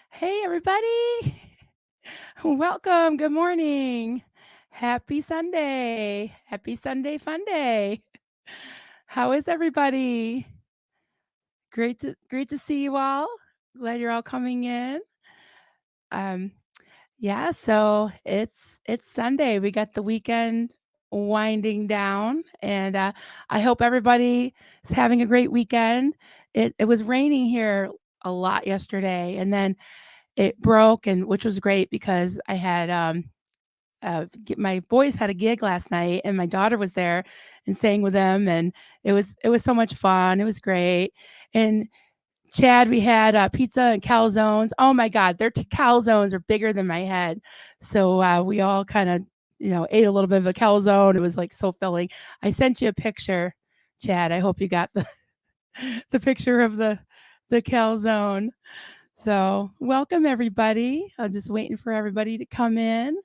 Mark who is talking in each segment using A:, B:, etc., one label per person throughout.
A: Hey, everybody. Welcome. Good morning. Happy Sunday. Happy Sunday fun day. How is everybody? Great to see you all. Glad you're all coming in. Um, yeah, so it's Sunday. We got the weekend winding down, and I hope everybody is having a great weekend. It was raining here a lot yesterday, and then it broke, and which was great because I had my boys had a gig last night, and my daughter was there and sang with them, and it was so much fun. It was great. And Chad, we had pizza and calzones. Oh my God, their calzones are bigger than my head. So we all kind of, ate a little bit of a calzone. It was like so filling. I sent you a picture, Chad. I hope you got the the picture of the calzone. So welcome everybody. I'm just waiting for everybody to come in,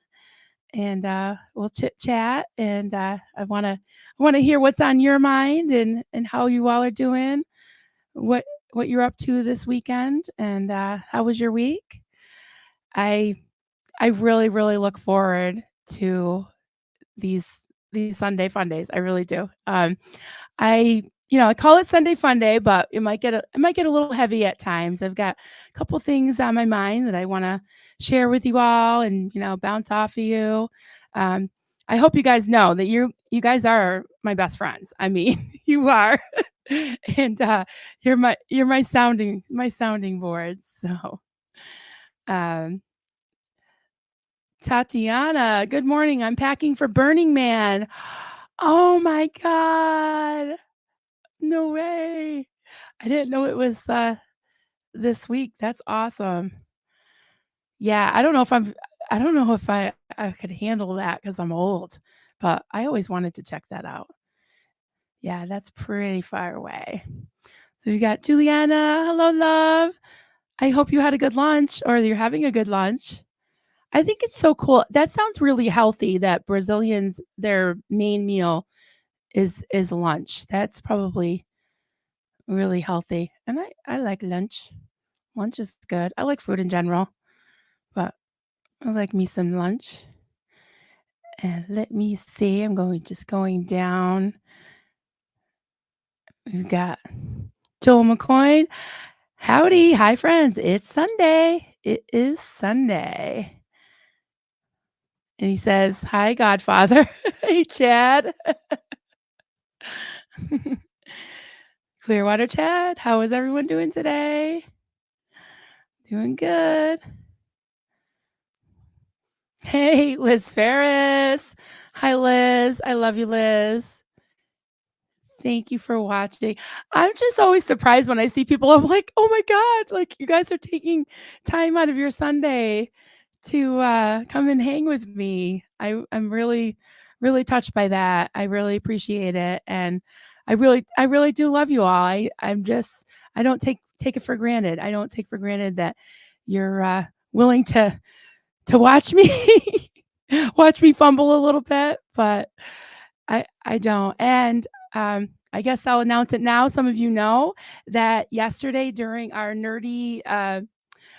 A: and we'll chit chat. And I want to hear what's on your mind, and how you all are doing, what what you're up to this weekend, and how was your week. I i really look forward to these these Sunday fun days. I really do. I call it Sunday fun day, but it might get a little heavy at times. I've got a couple things on my mind that I want to share with you all, and bounce off of you. Um, I hope you guys know that you guys are my best friends. I mean, you are, and you're my sounding board. So, um, Tatiana, good morning. I'm packing for Burning Man. Oh my God. No way. I didn't know it was this week. That's awesome. Yeah, I don't know if I could handle that cuz I'm old, but I always wanted to check that out. Yeah, that's pretty far away. So you got Juliana. Hello, love. I hope you had a good lunch, or you're having a good lunch. I think it's so cool. That sounds really healthy that Brazilians, their main meal is lunch. That's probably really healthy. And I like lunch. Lunch is good. I like food in general, but I like me some lunch. And let me see. I'm just going down. We've got Joel McCoy. Howdy. Hi, friends. It's Sunday. It is Sunday. And he says, "Hi, Godfather." Hey, Chad. Clearwater Chad. How is everyone doing today? Doing good. Hey, Liz Ferris. Hi, Liz. I love you, Liz. Thank you for watching. I'm just always surprised when I see people. I'm like, "Oh my God, like, you guys are taking time out of your Sunday to, come and hang with me." I'm really touched by that. I really appreciate it, and I really do love you all. I don't take it for granted. I don't take for granted that you're, willing to watch me watch me fumble a little bit, but I don't. And I guess I'll announce it now. Some of you know that yesterday during our nerdy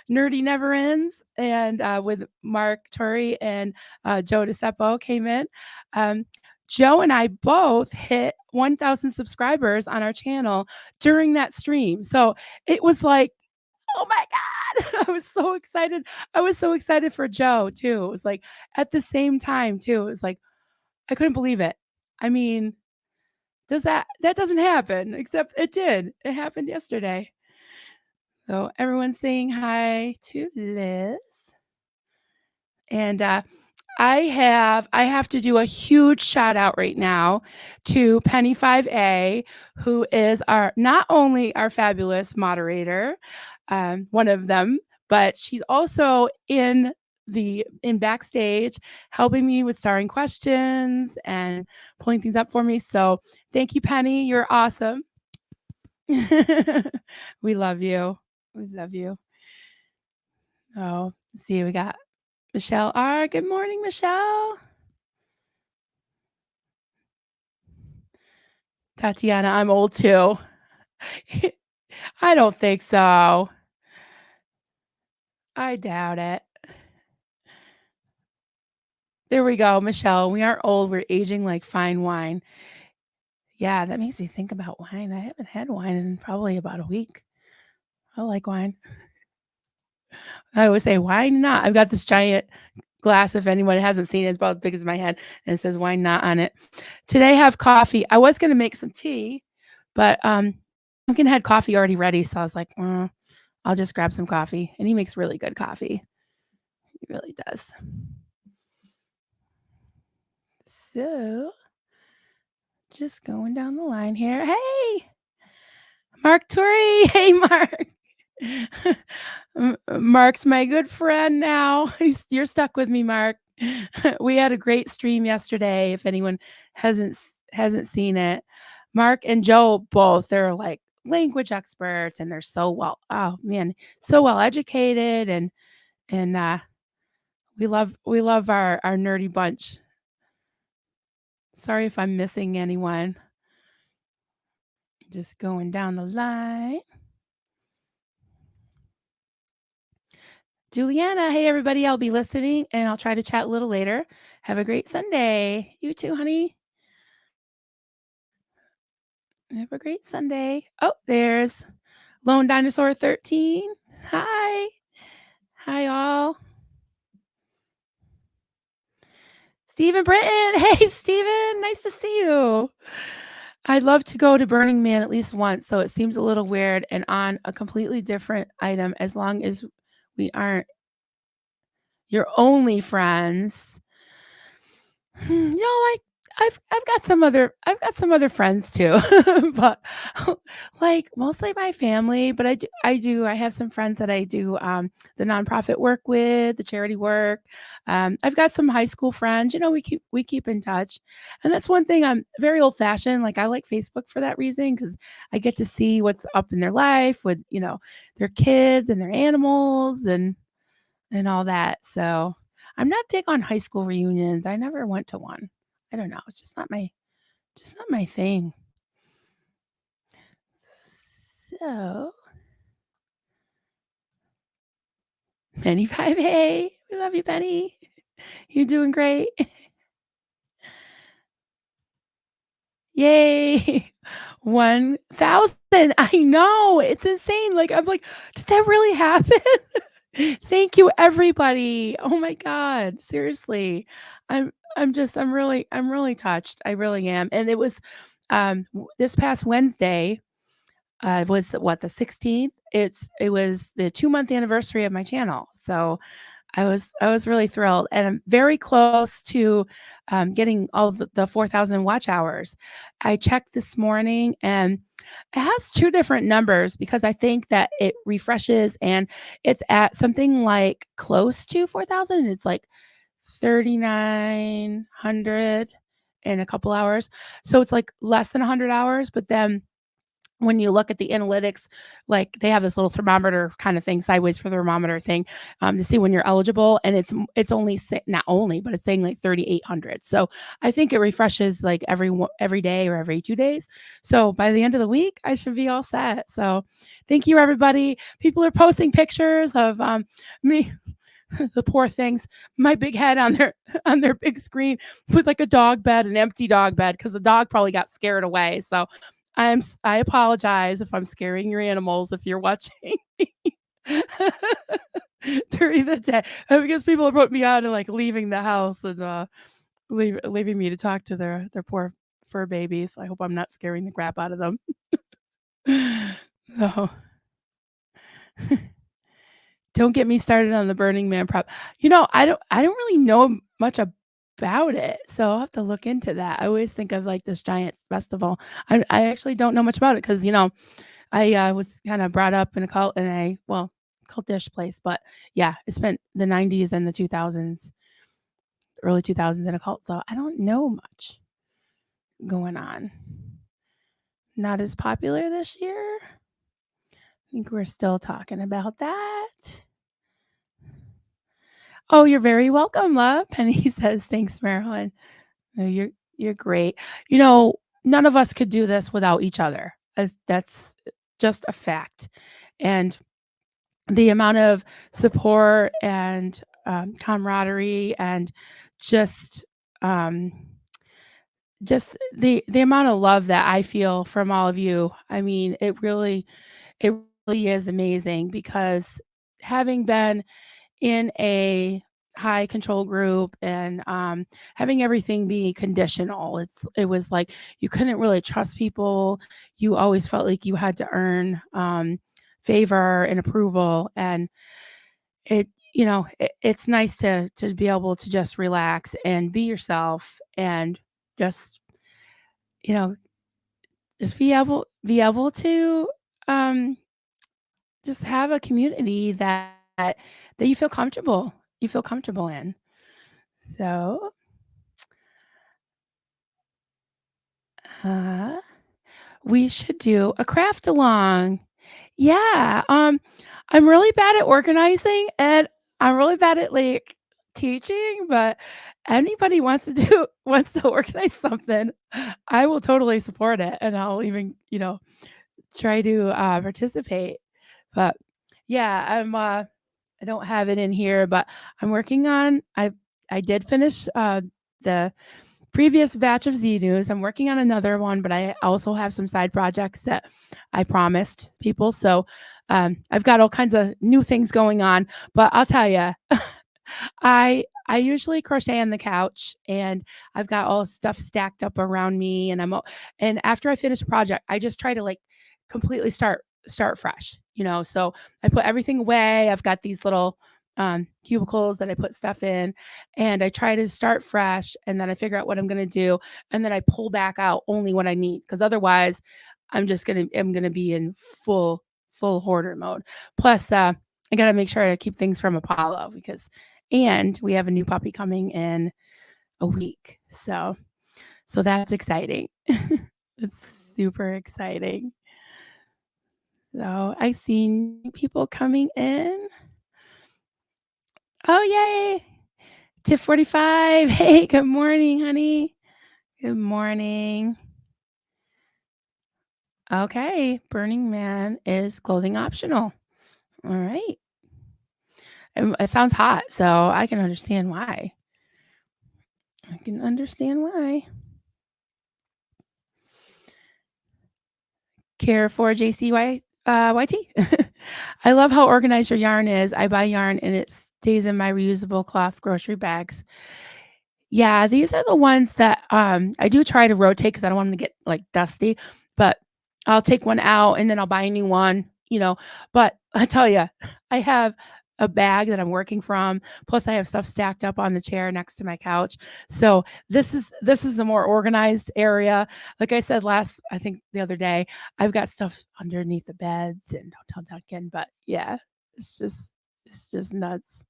A: never ends, and with Mark Turry and Joe DeCepo came in. Um, Joe and I both hit 1,000 subscribers on our channel during that stream. So it was like, oh my God. I was so excited. I was so excited for Joe too. It was like at the same time too. It was like I couldn't believe it. I mean, that doesn't happen, except it did. It happened yesterday. So everyone's saying hi to Liz. And I have to do a huge shout out right now to Penny 5A, who is our not only our fabulous moderator, one of them, but she's also in backstage helping me with starring questions and pulling things up for me. So thank you, Penny. You're awesome. We love you. We love you. Oh, let's see, we got Michelle R. Good morning, Michelle. Tatiana, I'm old too. I don't think so. I doubt it. There we go, Michelle. We aren't old, we're aging like fine wine. Yeah, that makes me think about wine. I haven't had wine in probably about a week. I like wine. I always say, "Why not?" I've got this giant glass, if anyone hasn't seen it, it's about as big as my head, and it says, "Why not?" on it. Today, I have coffee. I was gonna make some tea, but, Duncan had coffee already ready, so I was like, I'll just grab some coffee," and he makes really good coffee. He really does. So, just going down the line here. Hey, Mark Turi. Hey, Mark. Mark's my good friend now. You're stuck with me, Mark. We had a great stream yesterday. If anyone hasn't seen it, Mark and Joe both, they're like language experts, and they're so well. Oh man, so well educated, and we love our nerdy bunch. Sorry if I'm missing anyone. Just going down the line. Juliana, hey everybody, I'll be listening and I'll try to chat a little later. Have a great Sunday. You too, honey. Have a great Sunday. Oh, there's Lone Dinosaur 13. Hi. Hi, all. Stephen Britton. Hey, Stephen. Nice to see you. I'd love to go to Burning Man at least once, though it seems a little weird and on a completely different item as long as we aren't your only friends. No, I've got some other friends too, but like mostly my family. But I have some friends that I do the nonprofit work with, the charity work. I've got some high school friends. We keep in touch, and that's one thing. I'm very old fashioned. Like I like Facebook for that reason because I get to see what's up in their life with their kids and their animals and all that. So I'm not big on high school reunions. I never went to one. I don't know. It's just not my thing. So Penny 5A. We love you, Penny. You're doing great. Yay. 1,000. I know. It's insane. Like I'm like, did that really happen? Thank you, everybody. Oh my God. Seriously. I'm really touched. I really am. And it was this past Wednesday, was the 16th. It was the 2-month anniversary of my channel. So I was really thrilled, and I'm very close to getting all the 4,000 watch hours. I checked this morning, and it has two different numbers because I think that it refreshes and it's at something like close to 4,000. It's like 3,900 in a couple hours. So it's like less than 100 hours, but then when you look at the analytics, like they have this little thermometer kind of thing, sideways for the thermometer thing, to see when you're eligible, and it's only not only, but it's saying like 3,800. So I think it refreshes like every day or every 2 days. So by the end of the week, I should be all set. So thank you, everybody. People are posting pictures of me. The poor things, my big head on their big screen with like a dog bed, an empty dog bed, because the dog probably got scared away. So I apologize if I'm scaring your animals if you're watching me during the day, because people are putting me on and like leaving the house and leaving me to talk to their poor fur babies. I hope I'm not scaring the crap out of them. So don't get me started on the Burning Man prop. I don't really know much about it, so I'll have to look into that. I always think of like this giant festival. I actually don't know much about it because I was kind of brought up in a cult in a well cultish place, but yeah, I spent the 90s and the 2000s, early 2000s in a cult, so I don't know much going on. Not as popular this year. I think we're still talking about that. Oh, you're very welcome, love. Penny says, "Thanks, Marilyn." No, you're great. None of us could do this without each other. As that's just a fact. And the amount of support and, camaraderie and just, um, just the amount of love that I feel from all of you. I mean, it really is amazing because having been in a high control group and having everything be conditional, it was like you couldn't really trust people. You always felt like you had to earn favor and approval, and it's nice to be able to just relax and be yourself and just you know just be able to um just have a community that you feel comfortable in. So, uh, we should do a craft along. Yeah, I'm really bad at organizing, and I'm really bad at, like, teaching, but anybody wants to do wants to organize something, I will totally support it, and I'll even, try to, participate. But, yeah, I don't have it in here, but I'm working on I did finish, the previous batch of Z News. I'm working on another one, but I also have some side projects that I promised people. So, I've got all kinds of new things going on, but I'll tell you, I usually crochet on the couch, and I've got all stuff stacked up around me, and after I finish a project, I just try to, like, completely start fresh, So I put everything away. I've got these little, cubicles that I put stuff in, and I try to start fresh, and then I figure out what I'm gonna do, and then I pull back out only what I need, because otherwise, I'm gonna be in full hoarder mode. Plus, I gotta make sure I keep things from Apollo and we have a new puppy coming in a week. So that's exciting. It's super exciting. So I seen people coming in. Oh, yay. Tip 45. Hey, good morning, honey. Good morning. Okay. Burning Man is clothing optional. All right. It sounds hot, so I can understand why. I can understand why. Care for JCY YT. I love how organized your yarn is. I buy yarn and it stays in my reusable cloth grocery bags. Yeah, these are the ones that, I do try to rotate because I don't want them to get, like, dusty, but I'll take one out and then I'll buy a new one. But I tell you, I have a bag that I'm working from, plus I have stuff stacked up on the chair next to my couch. So, this is the more organized area. Like I said I think the other day, I've got stuff underneath the beds and Hotel Duncan, but yeah, it's just nuts.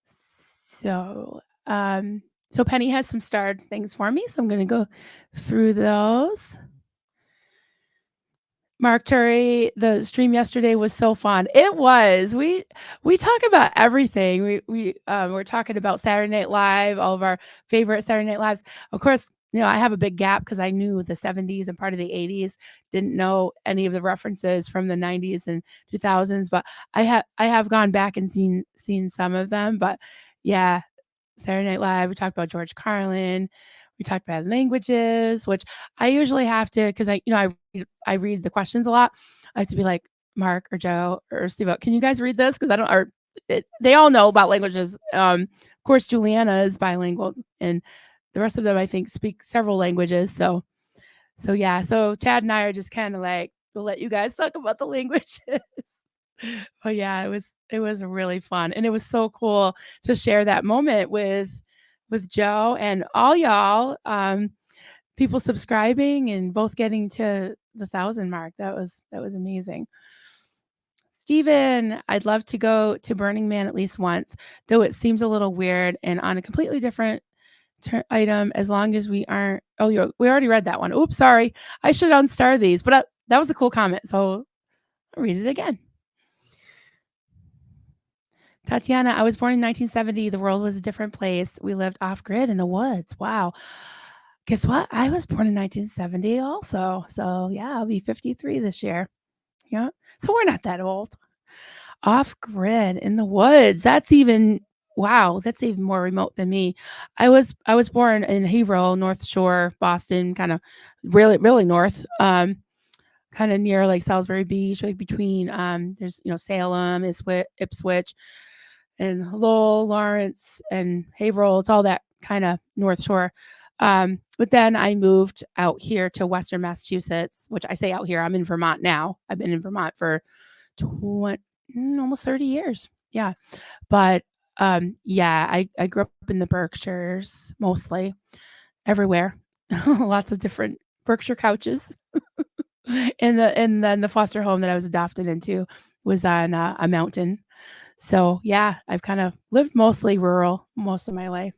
A: So, so Penny has some starred things for me, so I'm gonna go through those. Mark Turry, the stream yesterday was so fun. It was. We talk about everything. We're talking about Saturday Night Live, all of our favorite Saturday Night Lives. Of course, I have a big gap because I knew the 70s and part of the 80s, didn't know any of the references from the 90s and 2000s, but I have gone back and seen some of them. But yeah, Saturday Night Live, we talked about George Carlin, we talked about languages, which I usually have to because I read the questions a lot. I have to be like, Mark or Joe or Steve, can you guys read this? Because I don't or they all know about languages. Of course, Juliana is bilingual, and the rest of them I think speak several languages. So yeah, so Chad and I are just kind of like, we'll let you guys talk about the languages. But yeah, it was really fun, and it was so cool to share that moment with Joe and all y'all, people subscribing and both getting to the 1,000 mark. That was amazing. Steven, I'd love to go to Burning Man at least once, though it seems a little weird and on a completely different item as long as we aren't we already read that one. Oops, sorry. I should unstar these, but that was a cool comment, so I'll read it again. Tatiana, I was born in 1970. The world was a different place. We lived off grid in the woods. Wow. Guess what? I was born in 1970 also. So yeah, I'll be 53 this year. Yeah. So we're not that old. Off grid in the woods. That's even wow, that's even more remote than me. I was born in Haverhill, North Shore, Boston, kinda really north, kinda near, like, Salisbury Beach, like, between, there's, Salem, Ipswich, and Lowell, Lawrence, and Haverhill. It's all that kinda North Shore. But then I moved out here to Western Massachusetts, which I say out here, I'm in Vermont now. I've been in Vermont for 20 almost 30 years. Yeah. But, yeah, I grew up in the Berkshires mostly, everywhere. Lots of different Berkshire couches. And then the foster home that I was adopted into was on a mountain. So, yeah, I've kind of lived mostly rural most of my life.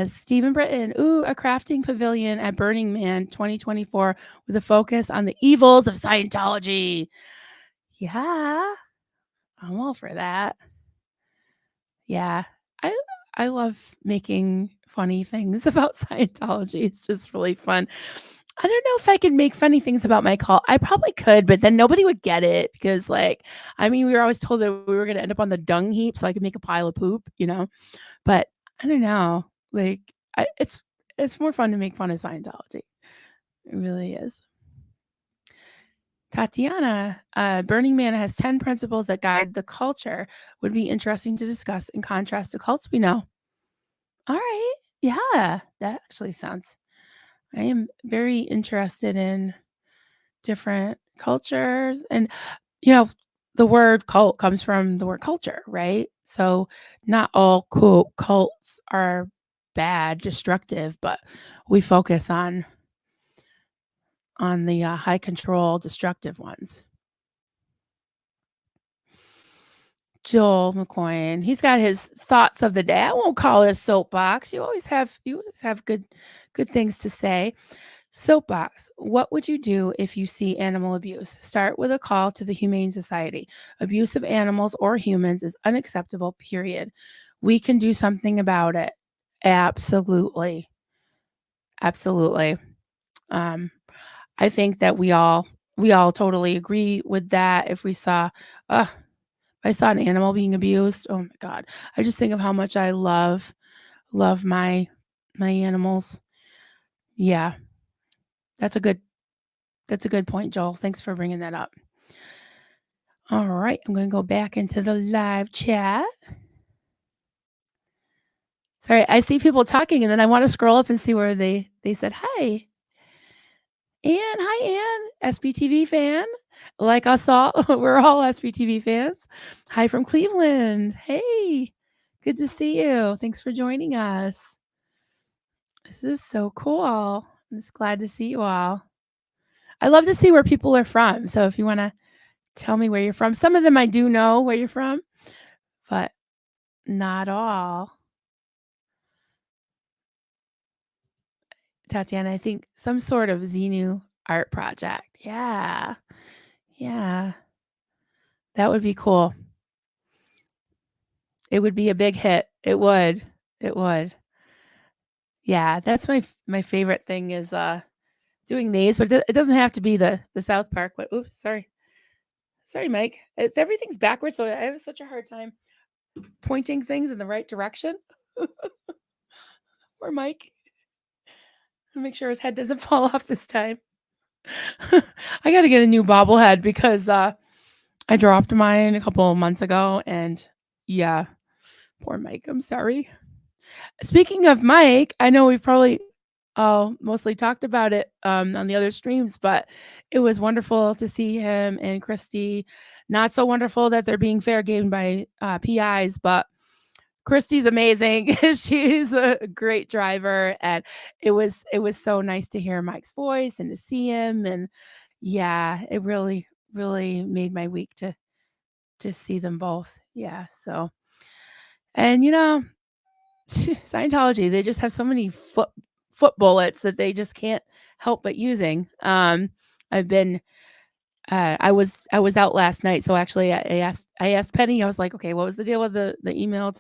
A: Stephen Britton, ooh, a crafting pavilion at Burning Man 2024 with a focus on the evils of Scientology. Yeah, I'm all for that. Yeah. I I love making funny things about Scientology. It's just really fun. I don't know if I could make funny things about my cult. I probably could, but then nobody would get it because, like, I mean, we were always told that we were gonna end up on the dung heap so I could make a pile of poop. But I don't know. Like, it's more fun to make fun of Scientology. It really is. Tatiana, Burning Man has 10 principles that guide the culture. Would be interesting to discuss in contrast to cults we know. All right. Yeah, that actually sounds. I am very interested in different cultures. And, you know, the word cult comes from the word culture, right? So not all cool cults are bad, destructive, but we focus on the high control, destructive ones. Joel McCoy, he's got his thoughts of the day. I won't call it a soapbox. You always have good things to say. Soapbox. What would you do if you see animal abuse? Start with a call to the Humane Society. Abuse of animals or humans is unacceptable, period. We can do something about it. Absolutely. Absolutely. Um, I think that we all totally agree with that. If I saw an animal being abused, oh my god. I just think of how much I love my animals. Yeah, that's a good that's a good point, Joel. Thanks for bringing that up. All right, I'm going to go back into the live chat. Sorry, I see people talking and then I want to scroll up and see where they said hi. Hi, Ann, SBTV fan. Like us all, we're all SBTV fans. Hi from Cleveland. Hey, good to see you. Thanks for joining us. This is so cool. I'm just glad to see you all. I love to see where people are from. So if you want to tell me where you're from, some of them I do know where you're from, but not all. Tatiana, I think some sort of Xenu art project. Yeah. Yeah. That would be cool. It would be a big hit. It would. It would. Yeah, that's my favorite thing is doing these, but it doesn't have to be the South Park. But oops, sorry. Sorry, Mike. Everything's backwards, so I have such a hard time pointing things in the right direction. Or Mike. Make sure his head doesn't fall off this time. I got to get a new bobblehead because I dropped mine a couple of months ago and yeah, poor Mike. I'm sorry. Speaking of Mike, I know we've probably mostly talked about it on the other streams, but it was wonderful to see him and Christy. Not so wonderful that they're being fair game by PIs, but Christy's amazing. She's a great driver, and it was so nice to hear Mike's voice and to see him, and yeah, it really made my week to see them both. Yeah, so and Scientology, they just have so many foot bullets that they just can't help but using. I've been I was out last night, so actually I asked Penny. I was like, okay, what was the deal with the email?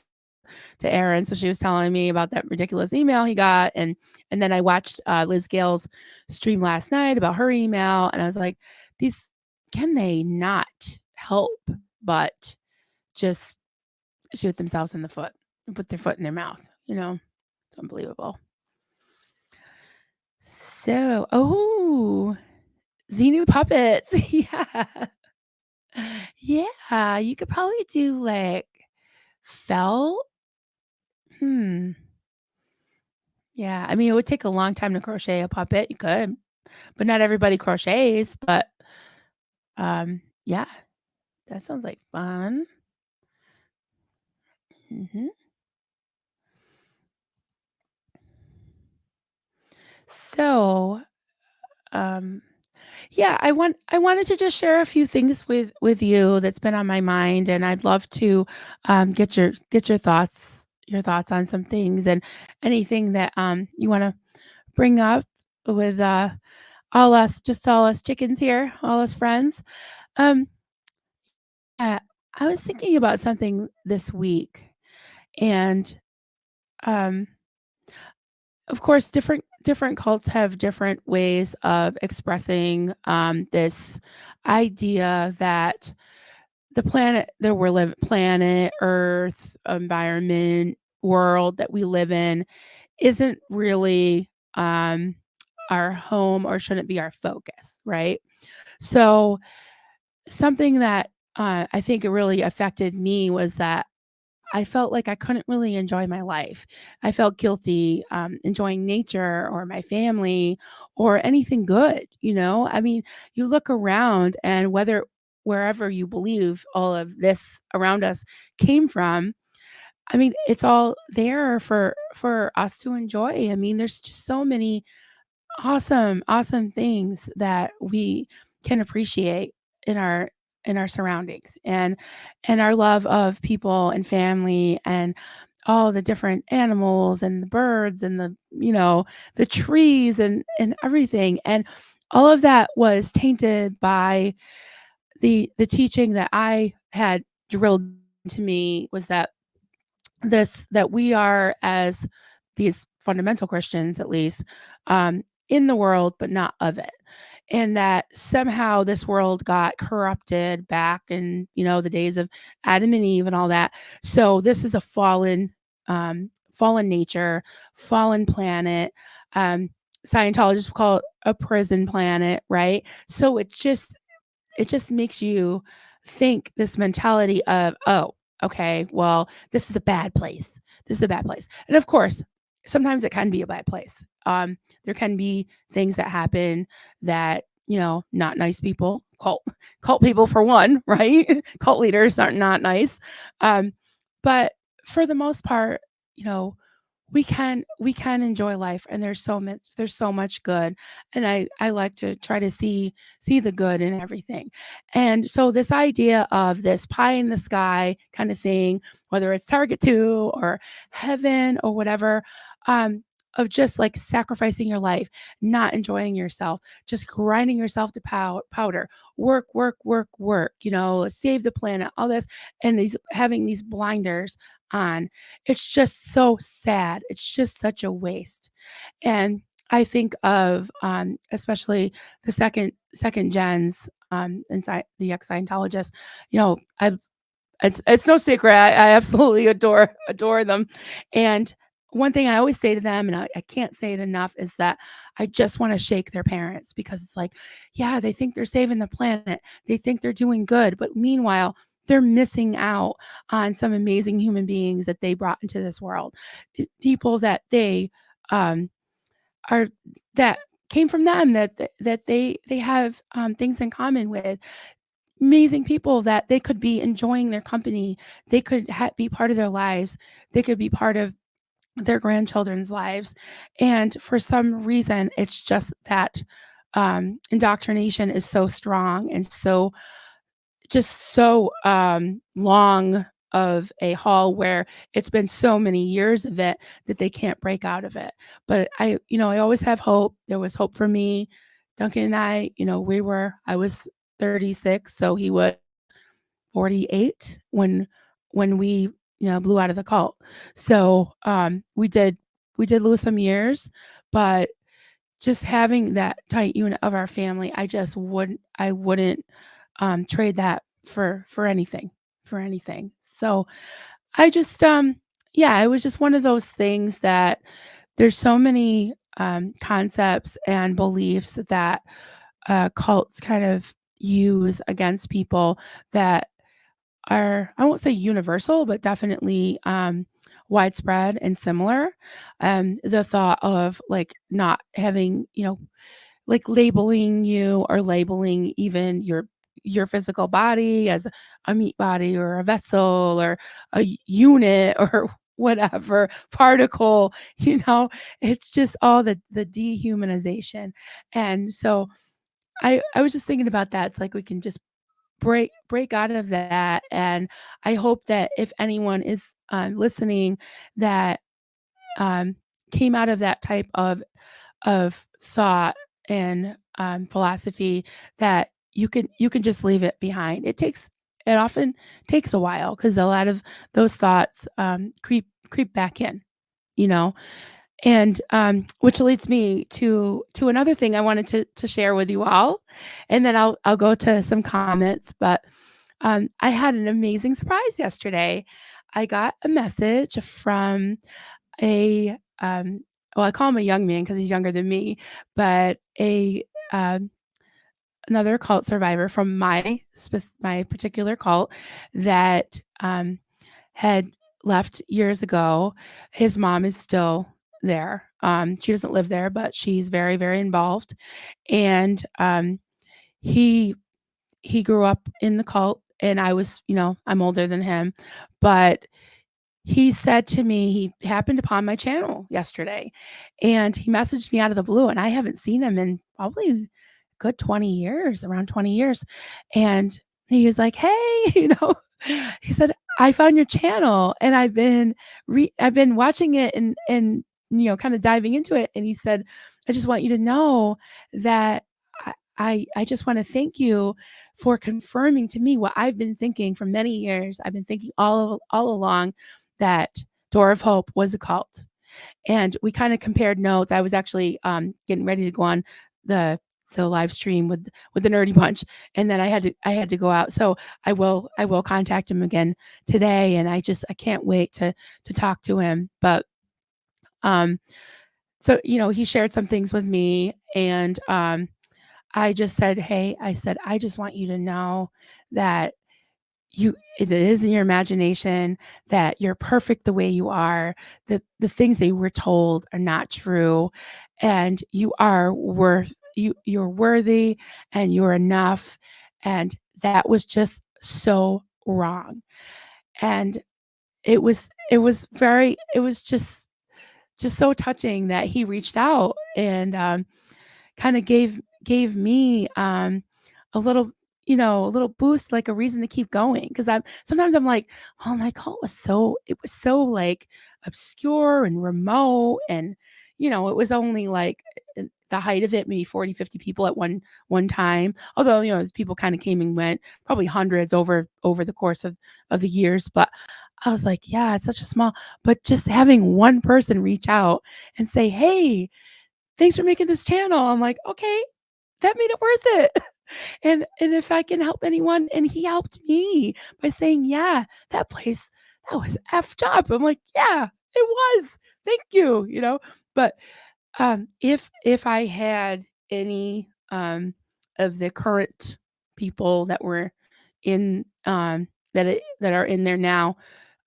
A: to Aaron, so she was telling me about that ridiculous email he got, and then I watched, Liz Gale's stream last night about her email, and I was like, "These can they not help but just shoot themselves in the foot and put their foot in their mouth, you know? It's unbelievable." So Xenu puppets. Yeah. Yeah, you could probably do, like, felt? Hmm. Yeah, I mean, it would take a long time to crochet a puppet, you could, but not everybody crochets, but, yeah, that sounds like fun. Mhm. So, um, yeah, I wanted to just share a few things with you that's been on my mind, and I'd love to, get your thoughts on some things and anything that, you wanna bring up with, all us chickens here, all us friends. Um, uh, I was thinking about something this week, and, um, of course, different cults have different ways of expressing, this idea that the planet that we're living planet, Earth, environment, world that we live in isn't really, our home or shouldn't be our focus, right? So, something that, I think it really affected me was that I felt like I couldn't really enjoy my life. I felt guilty, enjoying nature or my family or anything good, you know? I mean, you look around and whether wherever you believe all of this around us came from, I mean, it's all there for us to enjoy. I mean, there's just so many awesome things that we can appreciate in our surroundings and our love of people and family and all the different animals and the birds and the trees and everything. And all of that was tainted by the teaching that I had drilled into me was that we are as these fundamental Christians at least in the world but not of it, and that somehow this world got corrupted back in the days of Adam and Eve and all that. So this is a fallen nature, fallen planet. um Scientologists call it a prison planet, right? So it just makes you think this mentality of, oh, okay, well, this is a bad place. This is a bad place. And of course, sometimes it can be a bad place. There can be things that happen that, not nice people, cult people for one, right? Cult leaders aren't not nice. Um, but for the most part, you know, we can enjoy life and there's so much good, and I like to try to see the good in everything. And so this idea of this pie in the sky kind of thing, whether it's Target 2 or heaven or whatever, of just like sacrificing your life, not enjoying yourself, just grinding yourself to powder, work, save the planet, all this, and these having these blinders on. It's just so sad. It's just such a waste. And I think of especially the second gens inside the ex Scientologists. I it's no secret. I absolutely adore them. And one thing I always say to them, and I can't say it enough, is that I just want to shake their parents because it's like, yeah, they think they're saving the planet. They think they're doing good. But meanwhile, they're missing out on some amazing human beings that they brought into this world. People that they um, are that came from them that they have things in common with amazing people that they could be enjoying their company. They could be part of their lives. They could be part of their grandchildren's lives. And for some reason, it's just that indoctrination is so strong and so long of a haul where it's been so many years of it that they can't break out of it. But I always have hope. There was hope for me. Duncan and I, I was 36, so he was 48 when we blew out of the cult. So, we did lose some years, but just having that tight unit of our family, I wouldn't trade that for anything, for anything. So, I just, yeah, it was just one of those things that there's so many, concepts and beliefs that, cults kind of use against people that are, I won't say universal, but definitely, widespread and similar. The thought of, like, not having, like, labeling you or labeling even your physical body as a meat body or a vessel or a unit or whatever, particle, it's just all the dehumanization. And so I was just thinking about that. It's like we can just break out of that, and I hope that if anyone is, listening that, um, came out of that type of thought and, philosophy, that you can just leave it behind. It often takes a while because a lot of those thoughts, creep back in, you know? And, which leads me to another thing I wanted to share with you all, and then I'll go to some comments. But, I had an amazing surprise yesterday. I got a message from a, well, I call him a young man because he's younger than me, but um, another cult survivor from my particular cult that, had left years ago. His mom is still there. She doesn't live there, but she's very, very involved. And, he he grew up in the cult, and I'm older than him, but he said to me he happened upon my channel yesterday, and he messaged me out of the blue, and I haven't seen him in probably a good 20 years, around 20 years. And he was like, "Hey," he said, "I found your channel, and I've been watching it and kind of diving into it." And he said, "I just want you to know that I just want to thank you for confirming to me what I've been thinking for many years. I've been thinking all along that Door of Hope was a cult." And we kind of compared notes. I was actually, getting ready to go on the live stream with the Nerdy Bunch, and then I had to go out. So I will contact him again today, and I can't wait to talk to him. But, um, so, he shared some things with me, and, I just said, "Hey," I said, "I just want you to know that it is in your imagination, that you're perfect the way you are, that the things that you were told are not true, and you're worthy, and you're enough." And that was just so wrong. And it was so touching that he reached out and, kinda gave me, a little boost, like a reason to keep going. Because I'm like, "Oh, my cult was so, like, obscure and remote," and, it was only, like, the height of it, maybe 40, 50 people at one time. Although, as people kinda came and went, probably hundreds over the course of the years. But I was like, "Yeah, it's such a small," but just having one person reach out and say, "Hey, thanks for making this channel." I'm like, "Okay, that made it worth it." And if I can help anyone, and he helped me by saying, "Yeah, that place, that was effed up." I'm like, "Yeah, it was. Thank you," But, if I had any, of the current people that were in, that are in there now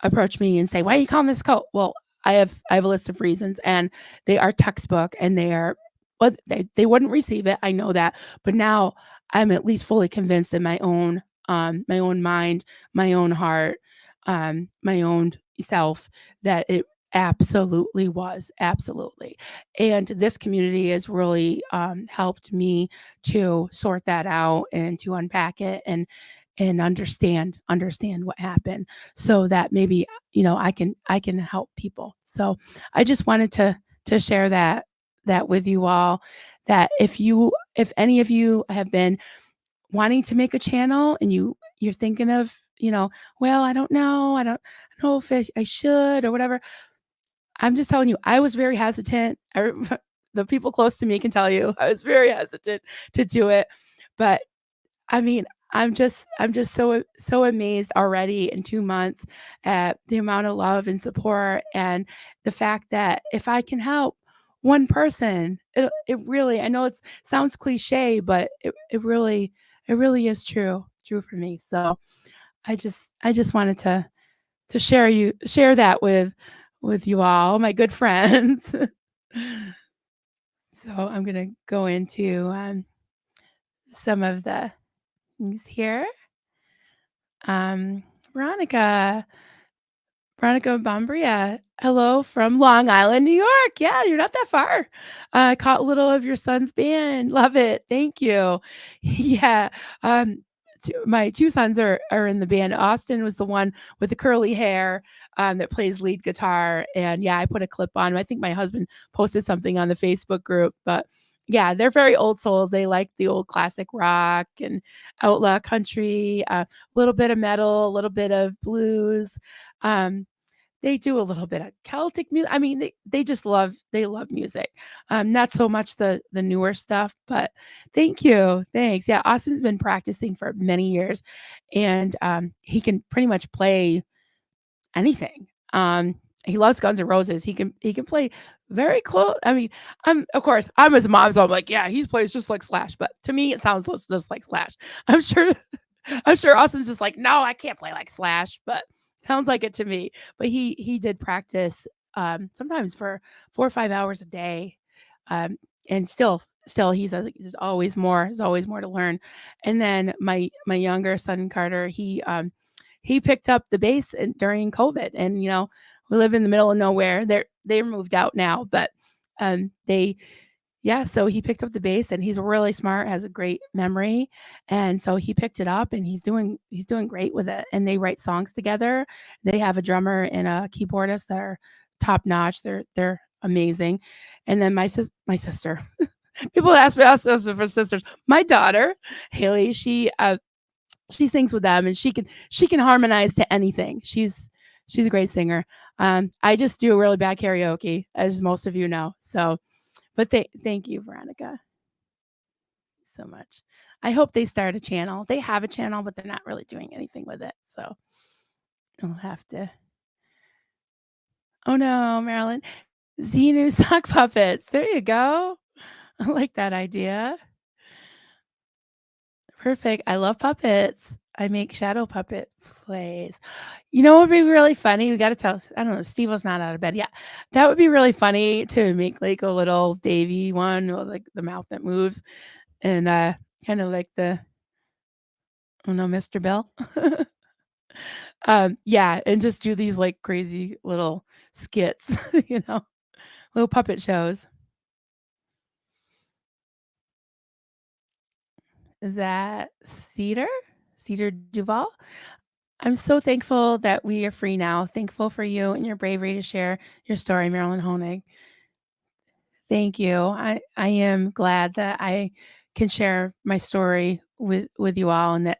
A: approach me and say, "Why are you calling this a cult?" Well, I have a list of reasons, and they are textbook, and they are, well, they wouldn't receive it, I know that, but now I'm at least fully convinced in my own mind, my own heart, my own self, that it absolutely was, absolutely. And this community has really, helped me to sort that out and to unpack it and understand what happened, so that maybe, I can help people. So I just wanted to share that with you all, that if any of you have been wanting to make a channel, and you're thinking of, you know, "Well, I don't know. I don't know if I should or whatever." I'm just telling you, I was very hesitant. The people close to me can tell you I was very hesitant to do it, but I mean, I'm just so amazed already in 2 months at the amount of love and support and the fact that if I can help one person, it really, I know it's sounds cliche, but it really is true for me. So I just wanted to share that with you all, my good friends. So I'm gonna go into some of the things here. Um, Veronica, Veronica Bombria, hello from Long Island, New York. Yeah, you're not that far. Caught a little of your son's band. Love it. Thank you. Yeah. Um, my two sons are in the band. Austin was the one with the curly hair that plays lead guitar. And yeah, I put a clip on him. I think my husband posted something on the Facebook group, but yeah, they're very old souls. They like the old classic rock and outlaw country, a little bit of metal, a little bit of blues. Um, they do a little bit of Celtic music. I mean, they just love music. Not so much the newer stuff, but thank you. Thanks. Yeah, Austin's been practicing for many years and he can pretty much play anything. He loves Guns N' Roses. He can play very close. I mean, of course I'm his mom, so I'm like, yeah, he plays just like Slash. But to me, it sounds just like Slash. I'm sure I'm sure Austin's just like, no, I can't play like Slash, but sounds like it to me. But he did practice sometimes for 4 or 5 hours a day, and still he says there's always more to learn. And then my younger son Carter, he picked up the bass during COVID, and we live in the middle of nowhere. They're moved out now, but they yeah, so he picked up the bass and he's really smart, has a great memory. And so he picked it up and he's doing great with it. And they write songs together. They have a drummer and a keyboardist that are top notch. They're amazing. And then my sister. People ask us for sisters. My daughter, Haley, she sings with them and she can harmonize to anything. She's a great singer. I just do really bad karaoke, as most of you know. So but thank you, Veronica, so much. I hope they start a channel. They have a channel, but they're not really doing anything with it. So I'll have to. Oh no, Marilyn. Xenu sock puppets. There you go. I like that idea. Perfect. I love puppets. I make shadow puppet plays. You know what would be really funny? We got to tell. I don't know. Steve was not out of bed yet. That would be really funny to make like a little Davy one, with like the mouth that moves, and kind of like the oh no, Mr. Bill. Yeah, and just do these like crazy little skits, little puppet shows. Is that Cedar? Cedar Duval? I'm so thankful that we are free now. Thankful for you and your bravery to share your story, Marilyn Honig. Thank you. I am glad that I can share my story with you all, and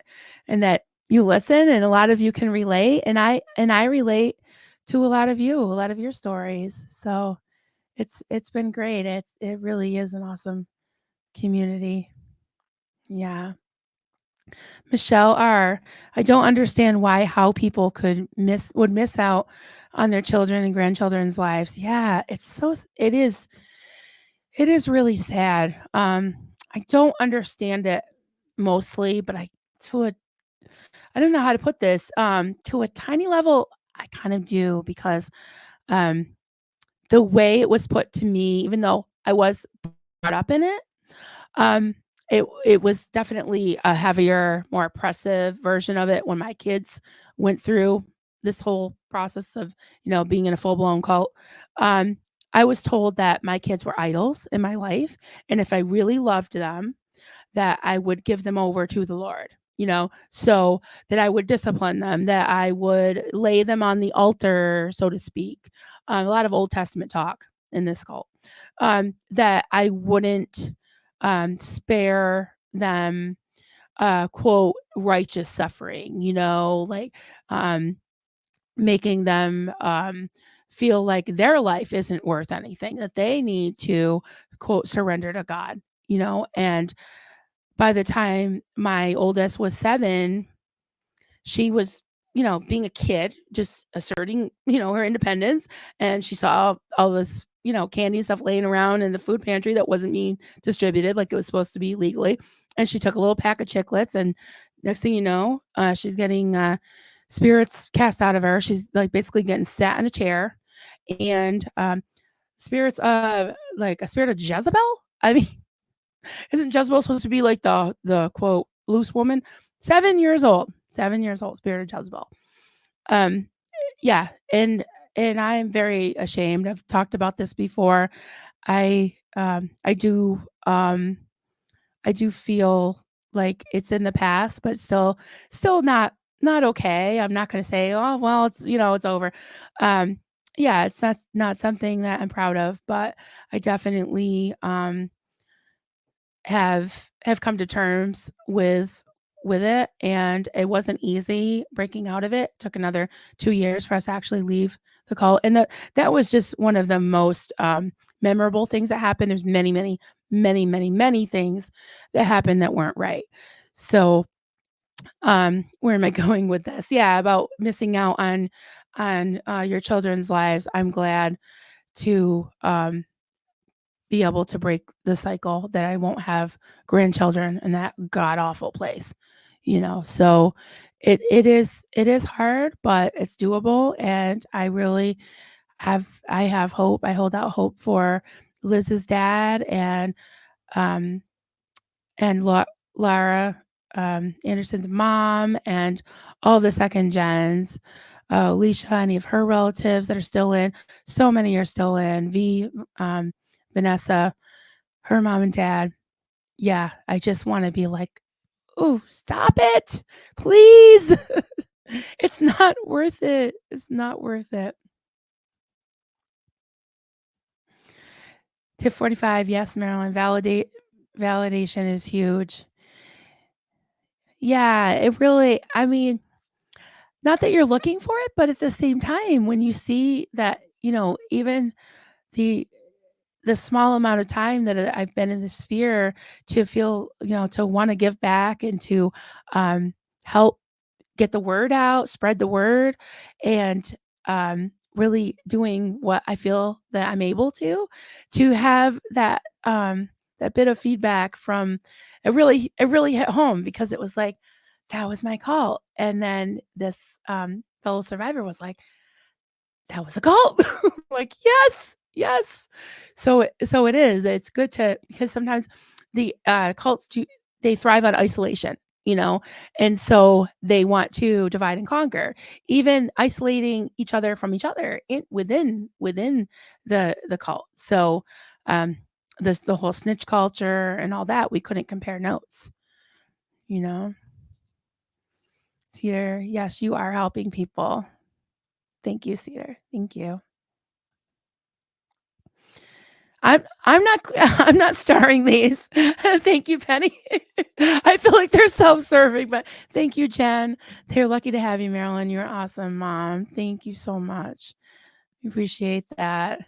A: that you listen and a lot of you can relate, and I relate to a lot of you, a lot of your stories. So it's been great. It really is an awesome community. Yeah. Michelle R. I don't understand how people would miss out on their children and grandchildren's lives. Yeah, it is really sad. I don't understand it mostly, but to a I don't know how to put this. To a tiny level, I kind of do because um the way it was put to me, even though I was brought up in it, um, it was definitely a heavier, more oppressive version of it when my kids went through this whole process of, being in a full-blown cult. Um, I was told that my kids were idols in my life, and if I really loved them, that I would give them over to the Lord, so that I would discipline them, that I would lay them on the altar, so to speak. A lot of Old Testament talk in this cult. That I wouldn't spare them quote, righteous suffering, like, um, making them, feel like their life isn't worth anything, that they need to, quote, surrender to God, and by the time my oldest was 7, she was, being a kid, just asserting, her independence. And she saw all this, candy and stuff laying around in the food pantry that wasn't being distributed like it was supposed to be legally. And she took a little pack of chiclets. And next thing you know, she's getting spirits cast out of her. She's like basically getting sat in a chair. And spirits, like a spirit of Jezebel. I mean, isn't Jezebel supposed to be like the quote loose woman? 7 years old. 7 years old, spirit of Jezebel. Um, yeah, and I am very ashamed. I've talked about this before. I I do I do feel like it's in the past, but still not okay. I'm not gonna say, oh well, it's over. Um, yeah, it's not something that I'm proud of, but I definitely have come to terms with it, and it wasn't easy breaking out of it. Took another 2 years for us to actually leave the cult, and that was just one of the most, memorable things that happened. There's many, many, many, many, many things that happened that weren't right. So, where am I going with this? Yeah, about missing out on your children's lives. I'm glad to, be able to break the cycle that I won't have grandchildren in that god awful place, So it is hard, but it's doable, and I really have hope. I hold out hope for Liz's dad um and Lara Anderson's mom and all the second gens. Alicia, any of her relatives that are still in. So many are still in. Vanessa, her mom and dad. Yeah, I just want to be like, oh, stop it, please. It's not worth it. It's not worth it. Tip 45, yes, Marilyn. Validation is huge. Yeah, it really, I mean, not that you're looking for it, but at the same time, when you see that, even the the small amount of time that I've been in the sphere to feel, to want to give back and to help get the word out, spread the word, and really doing what I feel that I'm able to have that bit of feedback from it really hit home because it was like that was my call, and then this fellow survivor was like, that was a cult. Like, yes, yes. So it is. It's good to because sometimes the cults they thrive on isolation, and so they want to divide and conquer, even isolating each other from each other within the cult. So this the whole snitch culture and all that, we couldn't compare notes, you know. Cedar, yes, you are helping people. Thank you, Cedar. Thank you. I'm not I'm not starring these. Thank you, Penny. I feel like they're self-serving, but thank you, Jen. They're lucky to have you, Marilyn. You're awesome, mom. Thank you so much. Appreciate that.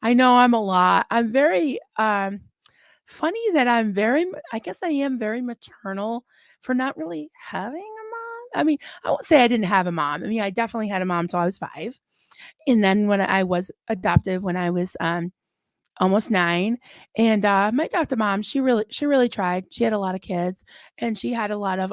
A: I know I'm a lot. I'm very funny that I guess I am very maternal for not really having a mom. I mean, I won't say I didn't have a mom. I mean, I definitely had a mom till I was 5. And then when I was adopted when I was almost 9, and, my adopted mom, she really tried. She had a lot of kids, and she had a lot of,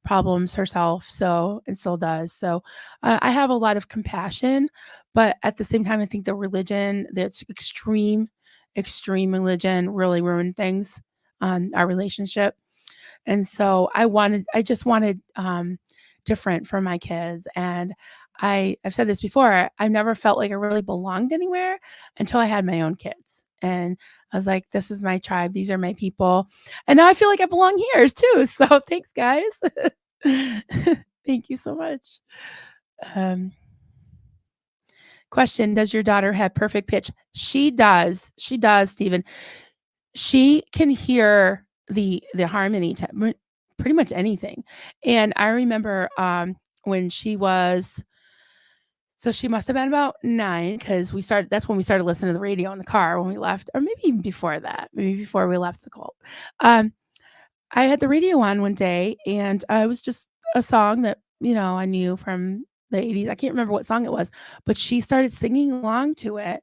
A: problems herself, so and still does. So, I have a lot of compassion, but at the same time, I think the religion, that's extreme religion really ruined things, our relationship. And so I just wanted different for my kids. And I've said this before, I never felt like I really belonged anywhere until I had my own kids. And I was like, this is my tribe. These are my people. And now I feel like I belong here too. So thanks, guys. Thank you so much. Um, Question: does your daughter have perfect pitch? She does. She does, Stephen. She can hear the harmony to pretty much anything. And I remember, when she was so she must have been about 9 because we started that's when we started listening to the radio in the car when we left, or maybe even before that, maybe before we left the cult. Um, I had the radio on one day, and, it was just a song that, I knew from the '80s. I can't remember what song it was, but she started singing along to it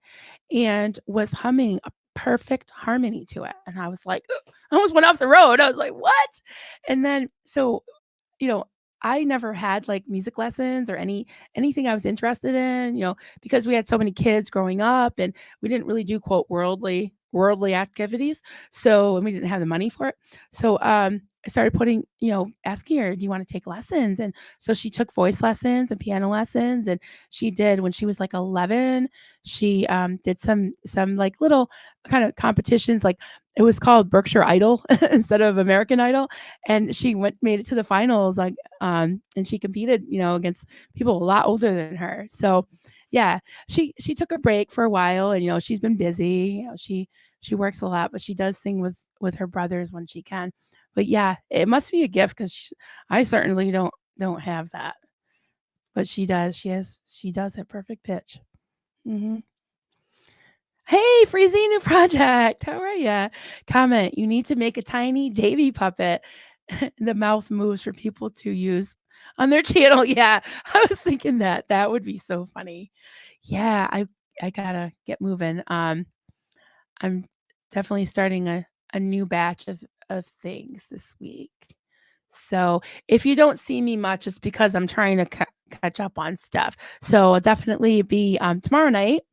A: and was humming a perfect harmony to it, and I was like, "Ugh," I almost went off the road. I was like, "What?" And then you know, I never had like music lessons or anything I was interested in, because we had so many kids growing up and we didn't really do quote worldly activities. So, and we didn't have the money for it. So, I started asking her, do you want to take lessons? And so she took voice lessons and piano lessons. And she did when she was like 11, she did some like little kind of competitions, like it was called Berkshire Idol instead of American Idol, and she made it to the finals, like, and she competed, against people a lot older than her. So, yeah, she took a break for a while, and she's been busy. She works a lot, but she does sing with her brothers when she can. But yeah, it must be a gift because I certainly don't have that, but she does. She does have perfect pitch. Hmm. Hey, Freezy, new project. How are you? Comment. You need to make a tiny Davy puppet. The mouth moves for people to use on their channel. Yeah, I was thinking that would be so funny. Yeah, I gotta get moving. I'm definitely starting a new batch of things this week. So if you don't see me much, it's because I'm trying to catch up on stuff. So I'll definitely be tomorrow night.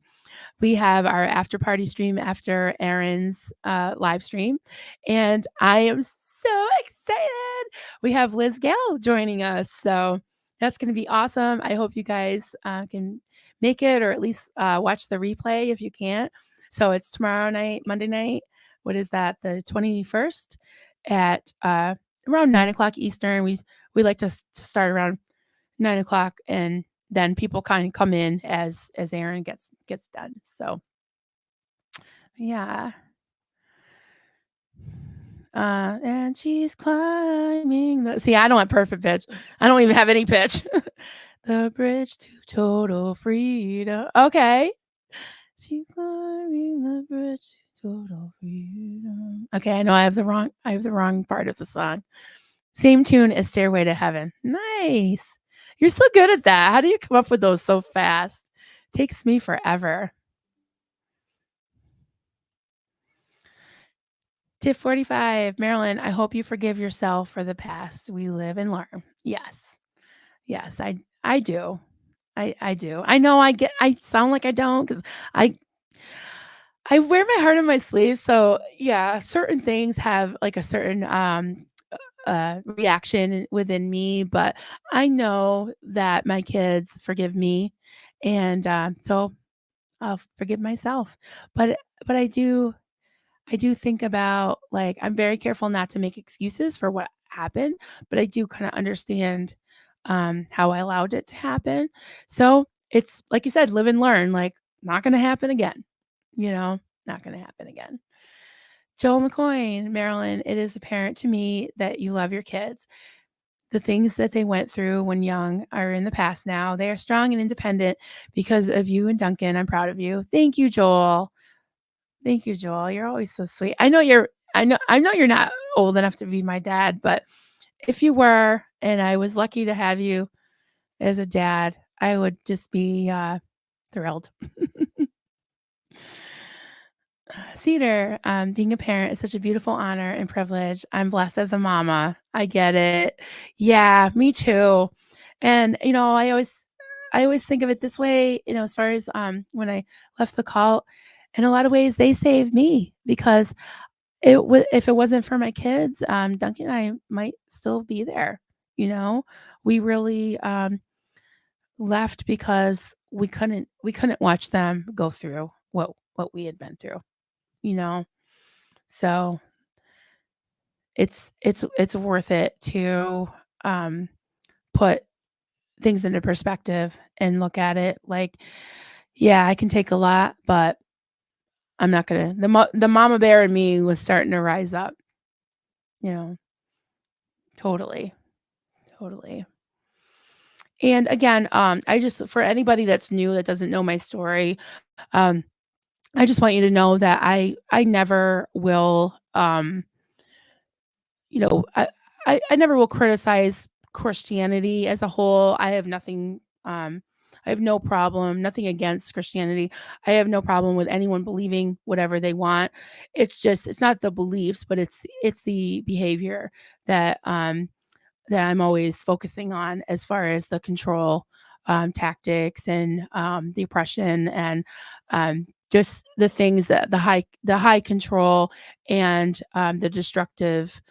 A: We have our after party stream after Aaron's live stream, and I am so excited. We have Liz Gale joining us, so that's going to be awesome. I hope you guys can make it, or at least watch the replay if you can't. So it's tomorrow night, Monday night. What is that? The 21st at around 9 o'clock Eastern. We like to start around 9 o'clock, and then people kind of come in as Aaron gets done. So yeah. And she's climbing the see, I don't have perfect pitch. I don't even have any pitch. The bridge to total freedom. Okay. She's climbing the bridge to total freedom. Okay, I know I have the wrong part of the song. Same tune as Stairway to Heaven. Nice. You're so good at that. How do you come up with those so fast? Takes me forever. Tip 45, Marilyn, I hope you forgive yourself for the past. We live and learn. Yes. Yes, I do. I do. I know I sound like I don't because I I wear my heart on my sleeve. So yeah, certain things have like a certain reaction within me, but I know that my kids forgive me, and so I'll forgive myself. But but I do think about, like, I'm very careful not to make excuses for what happened, but I do kind of understand how I allowed it to happen. So it's like you said, live and learn. Like, not going to happen again. You know, not going to happen again. Joel McCoy, Marilyn, it is apparent to me that you love your kids. The things that they went through when young are in the past now. They are strong and independent because of you and Duncan. I'm proud of you. Thank you, Joel. Thank you, Joel. You're always so sweet. I know you're not old enough to be my dad, but if you were and I was lucky to have you as a dad, I would just be thrilled. Cedar, being a parent is such a beautiful honor and privilege. I'm blessed as a mama. I get it. Yeah, me too. And I always think of it this way, as far as when I left the cult, in a lot of ways they saved me because if it wasn't for my kids, Duncan and I might still be there. You know, we really left because we couldn't watch them go through what we had been through. You know, so it's worth it to um, put things into perspective and look at it like, yeah, I can take a lot, but I'm not gonna. The mama bear in me was starting to rise up. you know, totally, totally. And again, I just for anybody that's new that doesn't know my story, um, I just want you to know that I never will, you know, I never will criticize Christianity as a whole. I have no problem, nothing against Christianity. I have no problem with anyone believing whatever they want. It's just it's not the beliefs, but it's the behavior that that I'm always focusing on as far as the control tactics and the oppression and just the things that the high control and the destructive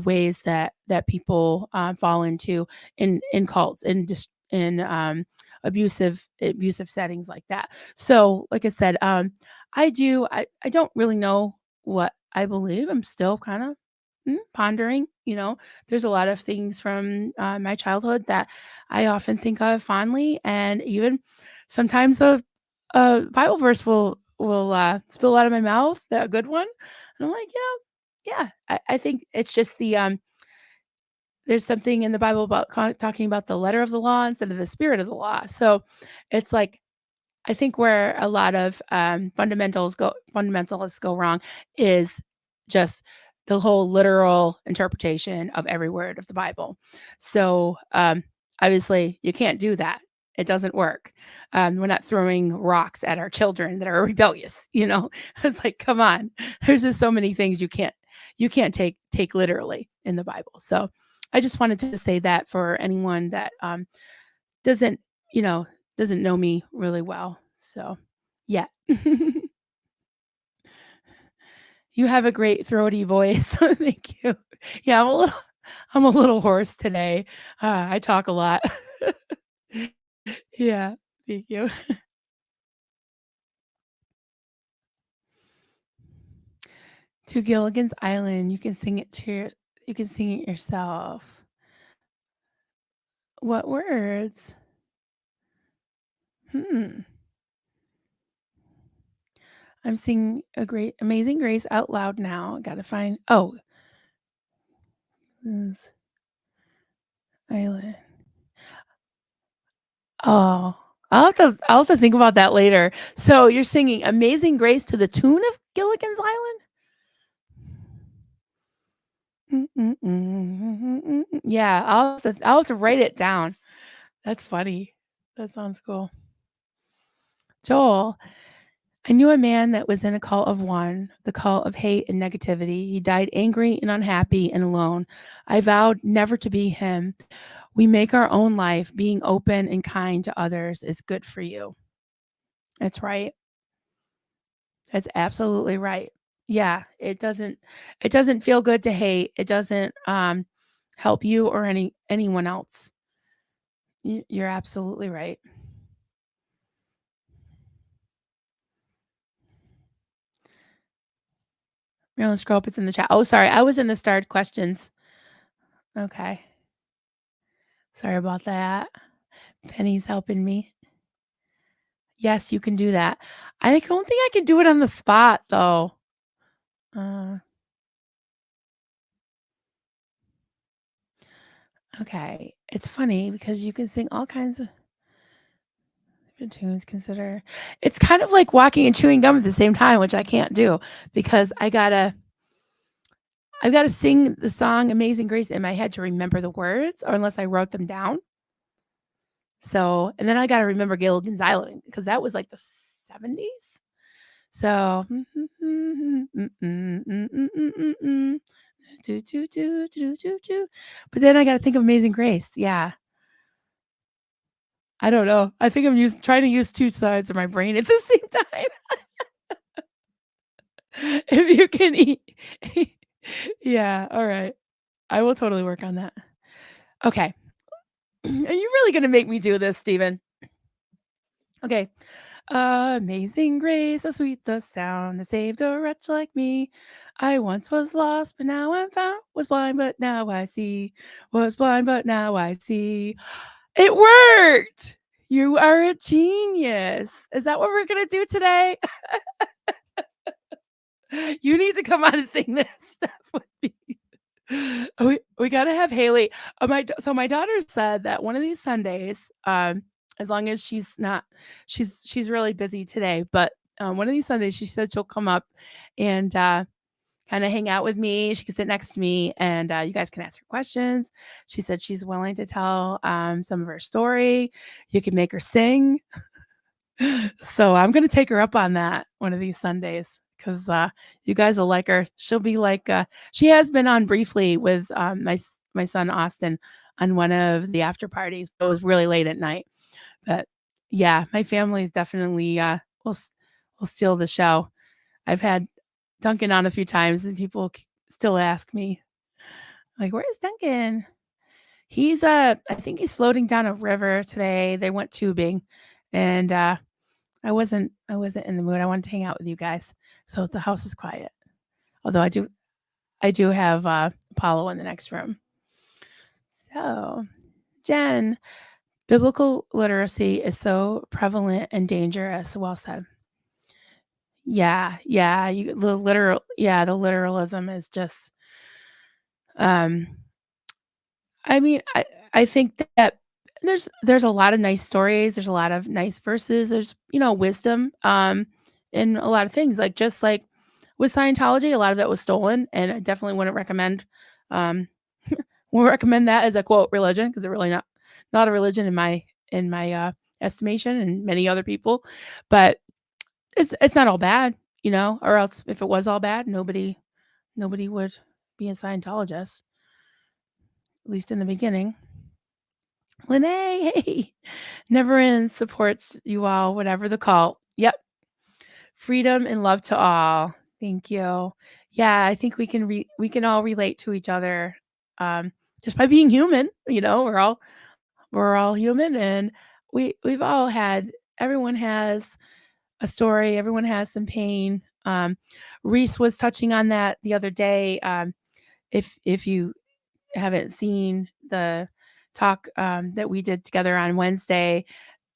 A: ways that people fall into in cults and just in abusive settings like that. So, like I said, I don't really know what I believe. I'm still kind of pondering. There's a lot of things from my childhood that I often think of fondly, and even sometimes a Bible verse will spill out of my mouth, a good one, and I'm like, yeah. I think it's just there's something in the Bible about talking about the letter of the law instead of the spirit of the law. So it's like I think where a lot of fundamentalists go wrong is just the whole literal interpretation of every word of the Bible. So obviously, you can't do that. It doesn't work. We're not throwing rocks at our children that are rebellious. It's like, come on. There's just so many things you can't take literally in the Bible. So I just wanted to say that for anyone that doesn't you know doesn't know me really well. So, yeah. You have a great throaty voice. Thank you. Yeah, I'm a little hoarse today. I talk a lot. Yeah, thank you. To Gilligan's Island, you can sing it yourself. What words? Hmm. I'm singing a great Amazing Grace out loud now. Gotta find this island. Oh, I'll have to think about that later. So you're singing Amazing Grace to the tune of Gilligan's Island? Mm, mm, mm, mm, mm, mm, mm. Yeah, I'll have to write it down. That's funny. That sounds cool. Joel, I knew a man that was in a cult of one, the cult of hate and negativity. He died angry and unhappy and alone. I vowed never to be him. We make our own life. Being open and kind to others is good for you. That's right. That's absolutely right. Yeah, it doesn't feel good to hate. It doesn't help you or anyone else. You're absolutely right. Marilyn, scroll up. It's in the chat. Oh, sorry. I was in the starred questions. Okay. Sorry about that. Penny's helping me. Yes, you can do that. I don't think I can do it on the spot though. Uh, okay. It's funny because you can sing all kinds of different tunes. Consider it's kind of like walking and chewing gum at the same time, which I can't do because I've gotta sing the song Amazing Grace in my head to remember the words, or unless I wrote them down. So, and then I gotta remember Gilligan's Island because that was like the 70s. So, do, do, do, do, do, do. But then I gotta think of Amazing Grace. Yeah. I don't know. I think I'm trying to use 2 sides of my brain at the same time. If you can eat. Yeah, alright. I will totally work on that. Okay. Are you really gonna make me do this, Steven? Okay. Amazing grace, so sweet the sound that saved a wretch like me. I once was lost, but now I'm found. Was blind, but now I see. Was blind, but now I see. It worked! You are a genius. Is that what we're gonna do today? You need to come on and sing this stuff with me. We gotta have Haley. So my daughter said that one of these Sundays, as long as she's really busy today, but one of these Sundays she said she'll come up and kind of hang out with me. She can sit next to me, and you guys can ask her questions. She said she's willing to tell some of her story. You can make her sing. So I'm gonna take her up on that one of these Sundays because you guys will like her. She'll be like she has been on briefly with my son Austin on one of the after parties. But it was really late at night, but yeah, my family's definitely will steal the show. I've had Duncan on a few times, and people still ask me like, "Where's Duncan?" He's I think he's floating down a river today. They went tubing, and I wasn't in the mood. I wanted to hang out with you guys. So the house is quiet. Although I do have Apollo in the next room. So, Jen, biblical literacy is so prevalent and dangerous. Well said. Yeah, yeah, the literalism is just um I mean, I think that there's a lot of nice stories, there's a lot of nice verses, there's, wisdom, in a lot of things, like, just like with Scientology, a lot of that was stolen, and I definitely um, wouldn't recommend that as a, quote, "religion" because 'cause they're really not a religion in my estimation and many other people, but it's not all bad, or else if it was all bad, nobody would be a Scientologist, at least in the beginning. Lene, hey. Never Ends supports you all, whatever the call. Yep. Freedom and love to all. Thank you. Yeah, I think we can all relate to each other just by being human, we're all human and we've all had everyone has a story, everyone has some pain. Reese was touching on that the other day. If you haven't seen the talk that we did together on Wednesday.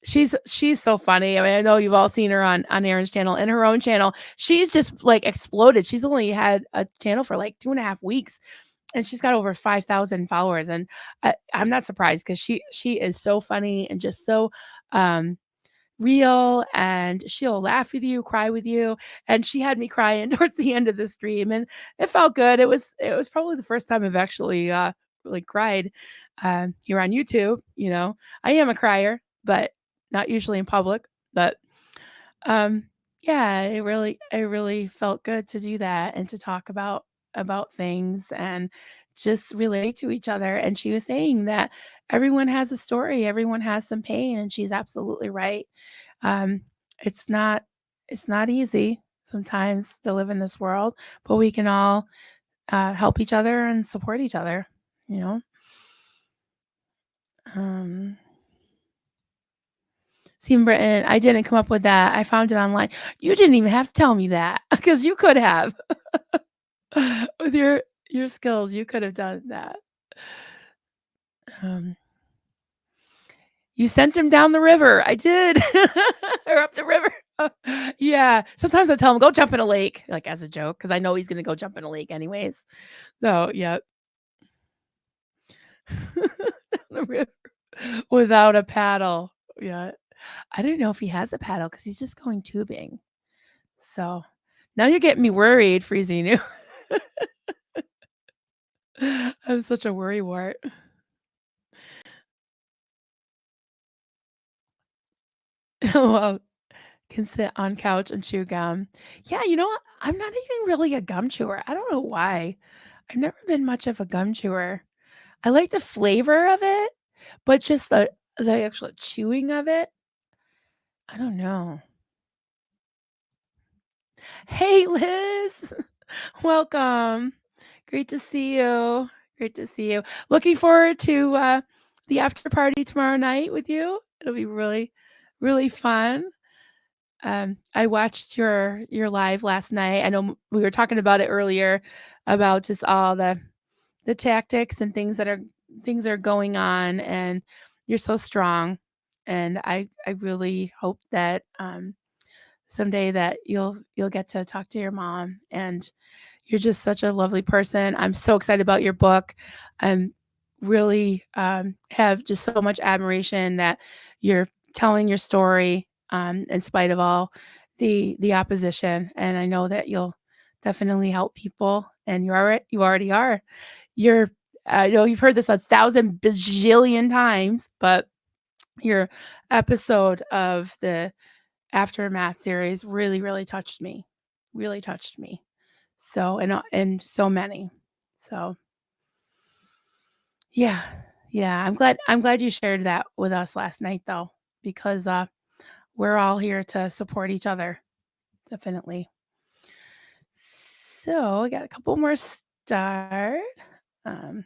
A: She's so funny. I mean, I know you've all seen her on Aaron's channel and her own channel. She's just like exploded. She's only had a channel for like 2.5 weeks, and she's got over 5,000 followers. And I'm not surprised because she is so funny and just so um, real, and she'll laugh with you, cry with you, and she had me crying towards the end of the stream, and it felt good. It was probably the first time I've actually really cried here on YouTube. I am a crier, but not usually in public. But um, yeah, it really felt good to do that and to talk about things and just relate to each other. And she was saying that everyone has a story, everyone has some pain, and she's absolutely right. um, it's not it's not easy sometimes to live in this world, but we can all help each other and support each other. You know. Um, Stephen Britton, I didn't come up with that. I found it online. You didn't even have to tell me that because you could have with your skills. You could have done that. Um, you sent him down the river. I did, or up the river. Yeah. Sometimes I tell him go jump in a lake, like as a joke, because I know he's gonna go jump in a lake anyways. So yeah, the river without a paddle. Yeah, I don't know if he has a paddle because he's just going tubing. So now you're getting me worried, freezing you. I'm such a worry wart. Well, can sit on couch and chew gum. Yeah, you know what? I'm not even really a gum chewer. I don't know why. I've never been much of a gum chewer. I like the flavor of it, but just the actual chewing of it, I don't know. Hey, Liz. Welcome. Great to see you. Great to see you. Looking forward to the after party tomorrow night with you. It'll be really, really fun. I watched your live last night. I know we were talking about it earlier about just all the tactics and things are going on, and you're so strong. And I really hope that someday that you'll get to talk to your mom and you're just such a lovely person. I'm so excited about your book. I'm really have just so much admiration that you're telling your story in spite of all the opposition, and I know that you'll definitely help people, and you already are. You're I know you've heard this a thousand bajillion times, but your episode of the Aftermath series really, really touched me. So and so many. So, yeah. Yeah, I'm glad you shared that with us last night though, because, we're all here to support each other, definitely. So, I got a couple more start. Um,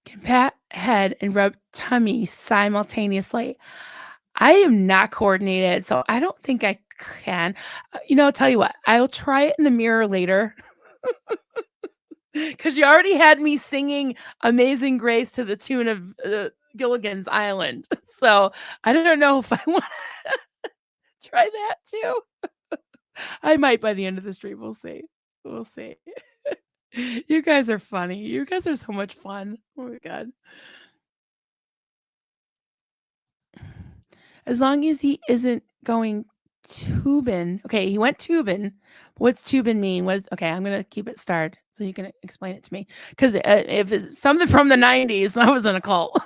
A: can pat head and rub tummy simultaneously. I am not coordinated, so I don't think I can. I'll tell you what, I'll try it in the mirror later. 'Cause you already had me singing Amazing Grace to the tune of, Gilligan's Island. So, I don't know if I wanna try that too. I might by the end of the stream, we'll see. We'll see. You guys are funny. You guys are so much fun. Oh my god. As long as he isn't going tubing. Okay, he went tubing. What's tubing mean? What is okay, I'm gonna keep it starred so you can explain it to me. 'Cause, if it's something from the '90s, I was in a cult.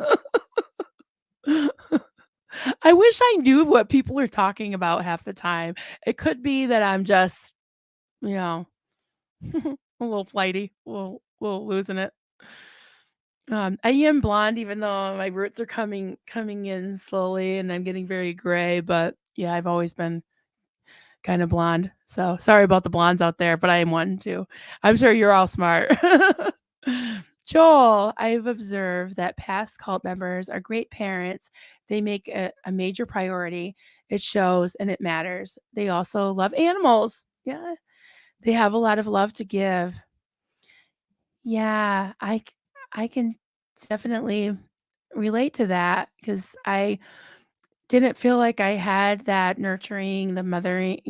A: I wish I knew what people are talking about half the time. It could be that I'm just, you know, a little flighty, a little losing it. I am blonde even though my roots are coming in slowly and I'm getting very gray, but yeah, I've always been kinda blonde. So, sorry about the blondes out there, but I am one too. I'm sure you're all smart. Joel, I've observed that past cult members are great parents. They make a major priority. It shows and it matters. They also love animals. Yeah, they have a lot of love to give. Yeah, I can definitely relate to that because I didn't feel like I had that nurturing, the mothering,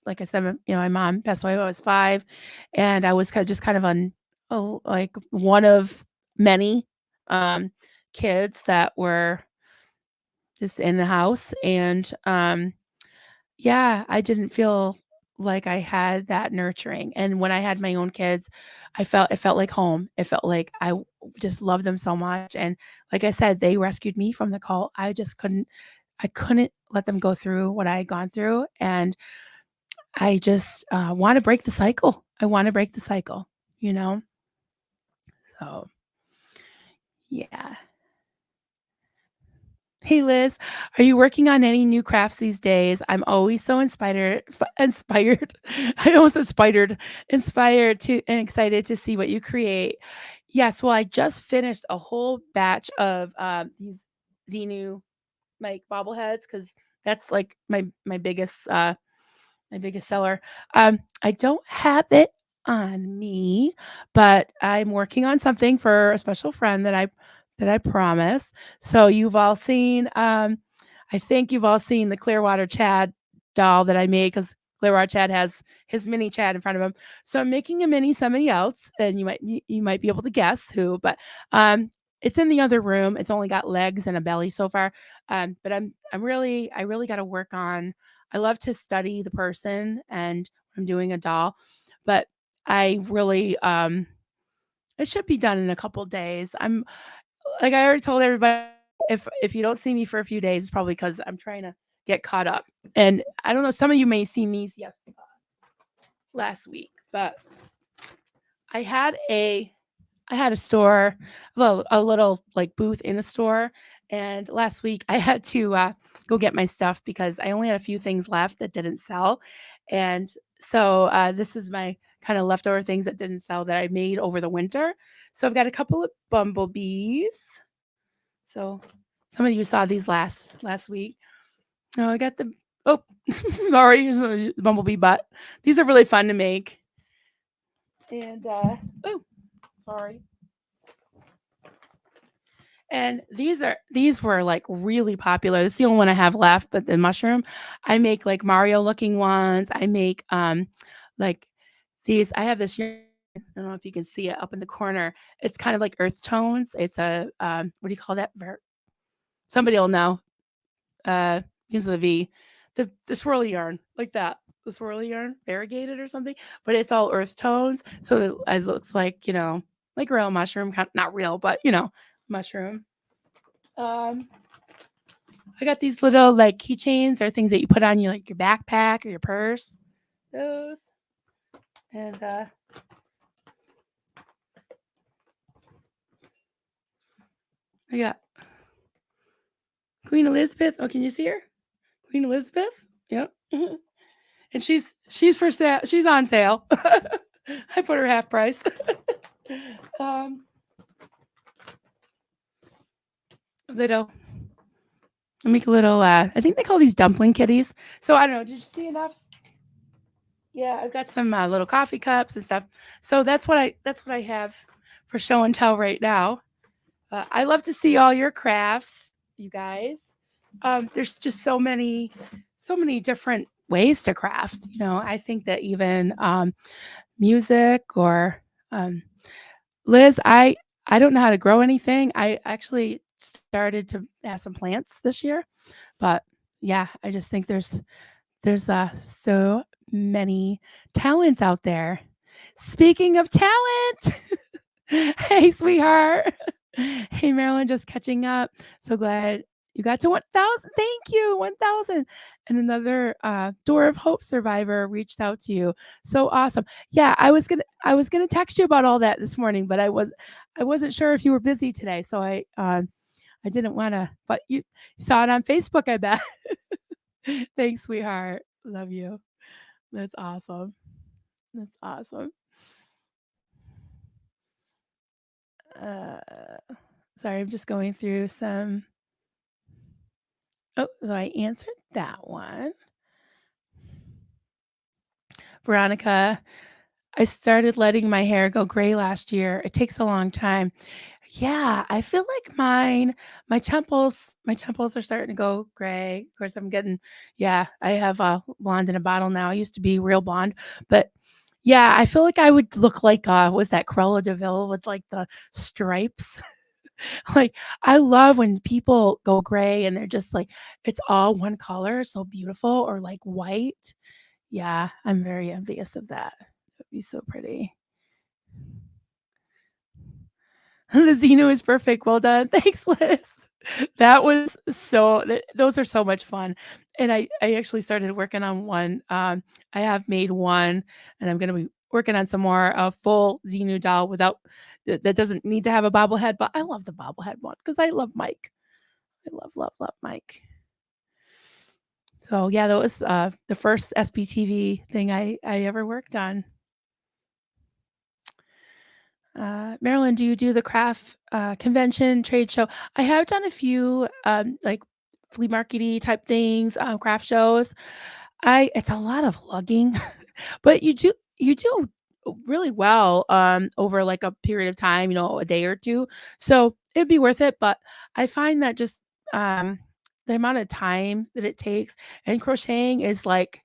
A: like I said, my mom passed away when I was 5, and I was just kind of like one of many um, kids that were just in the house, and yeah, I didn't feel like I had that nurturing. And when I had my own kids, it felt like home. It felt like just loved them so much. And like I said, they rescued me from the cult. I couldn't let them go through what I had gone through, and I just, wanna break the cycle. I wanna break the cycle, you know? So, yeah. Hey, Liz, are you working on any new crafts these days? I'm always so inspired. I almost said spidered. Inspired to and excited to see what you create. Yes, well, I just finished a whole batch of, these Xenu, like, bobbleheads because that's, like, my biggest seller. I don't have it on me, but I'm working on something for a special friend that I promised. So you've all seen, I think you've all seen the Clearwater Chad doll that I made because Clearwater Chad has his mini Chad in front of him. So I'm making a mini somebody else, and you might be able to guess who, but it's in the other room. It's only got legs and a belly so far. But I really got to work on. I love to study the person and I'm doing a doll, but I really it should be done in a couple days. I'm like I already told everybody if you don't see me for a few days, it's probably because I'm trying to get caught up. And I don't know, some of you may see me last week, but I had a I had a store, well, a little like booth in a store. And last week I had to go get my stuff because I only had a few things left that didn't sell. And so this is my kind of leftover things that didn't sell that I made over the winter. So I've got a couple of bumblebees. So some of you saw these last week. Oh, I got the oh sorry, here's a bumblebee butt. These are really fun to make. And oh sorry. And these were, like, really popular. This is the only one I have left, but the mushroom, I make, like, Mario looking ones. I make, like, these I have this yarn, I don't know if you can see it up in the corner. It's kind of like earth tones. It's a, what do you call that? Somebody will know. Begins with a V. The swirly yarn, like that. The swirly yarn, variegated or something, but it's all earth tones, so it looks like, like real mushroom, not real, but mushroom. Um, I got these little like keychains or things that you put on your like your backpack or your purse. Those and I got Queen Elizabeth. Oh, can you see her? Queen Elizabeth. Yep. And she's for sale. She's on sale. I put her half price. um, little. I make a little. I think they call these dumpling kitties. So I don't know. Did you see enough? Yeah, I've got some little coffee cups and stuff. So that's what I have for show and tell right now. I love to see all your crafts, you guys. There's just so many different ways to craft. I think that even music or um, Liz, I don't know how to grow anything. I actually started to have some plants this year, but yeah, I just think there's so many talents out there. Speaking of talent, hey, sweetheart. Hey, Marilyn, just catching up. So glad you got to 1,000. Thank you, 1,000. And another Door of Hope survivor reached out to you. So awesome. Yeah, I was gonna text you about all that this morning, but I wasn't sure if you were busy today, so I didn't want to. But you saw it on Facebook, I bet. Thanks, sweetheart. Love you. That's awesome. That's awesome. Uh, sorry, I'm just going through some. Oh, so I answered that one. Veronica, I started letting my hair go gray last year. It takes a long time. Yeah, I feel like my temples are starting to go gray. Of course, yeah, I have a blonde in a bottle now. I used to be real blonde, but yeah, I feel like I would look like was that Cruella de Vil with like the stripes. Like, I love when people go gray and they're just like, it's all one color, so beautiful, or like white. Yeah, I'm very envious of that. That'd be so pretty. The Xenu is perfect. Well done. Thanks, Liz. Those are so much fun. And I actually started working on one. I have made one, and I'm gonna be working on some more full Xenu doll that doesn't need to have a bobblehead, but I love the bobblehead one because I love Mike. I love, love, love Mike. So yeah, that was the first SPTV thing I ever worked on. Marilyn, do you do the craft convention trade show? I have done a few like flea markety type things, craft shows. I It's a lot of lugging, but you do really well over like a period of time, a day or two. So it'd be worth it. But I find that just um, the amount of time that it takes, and crocheting is like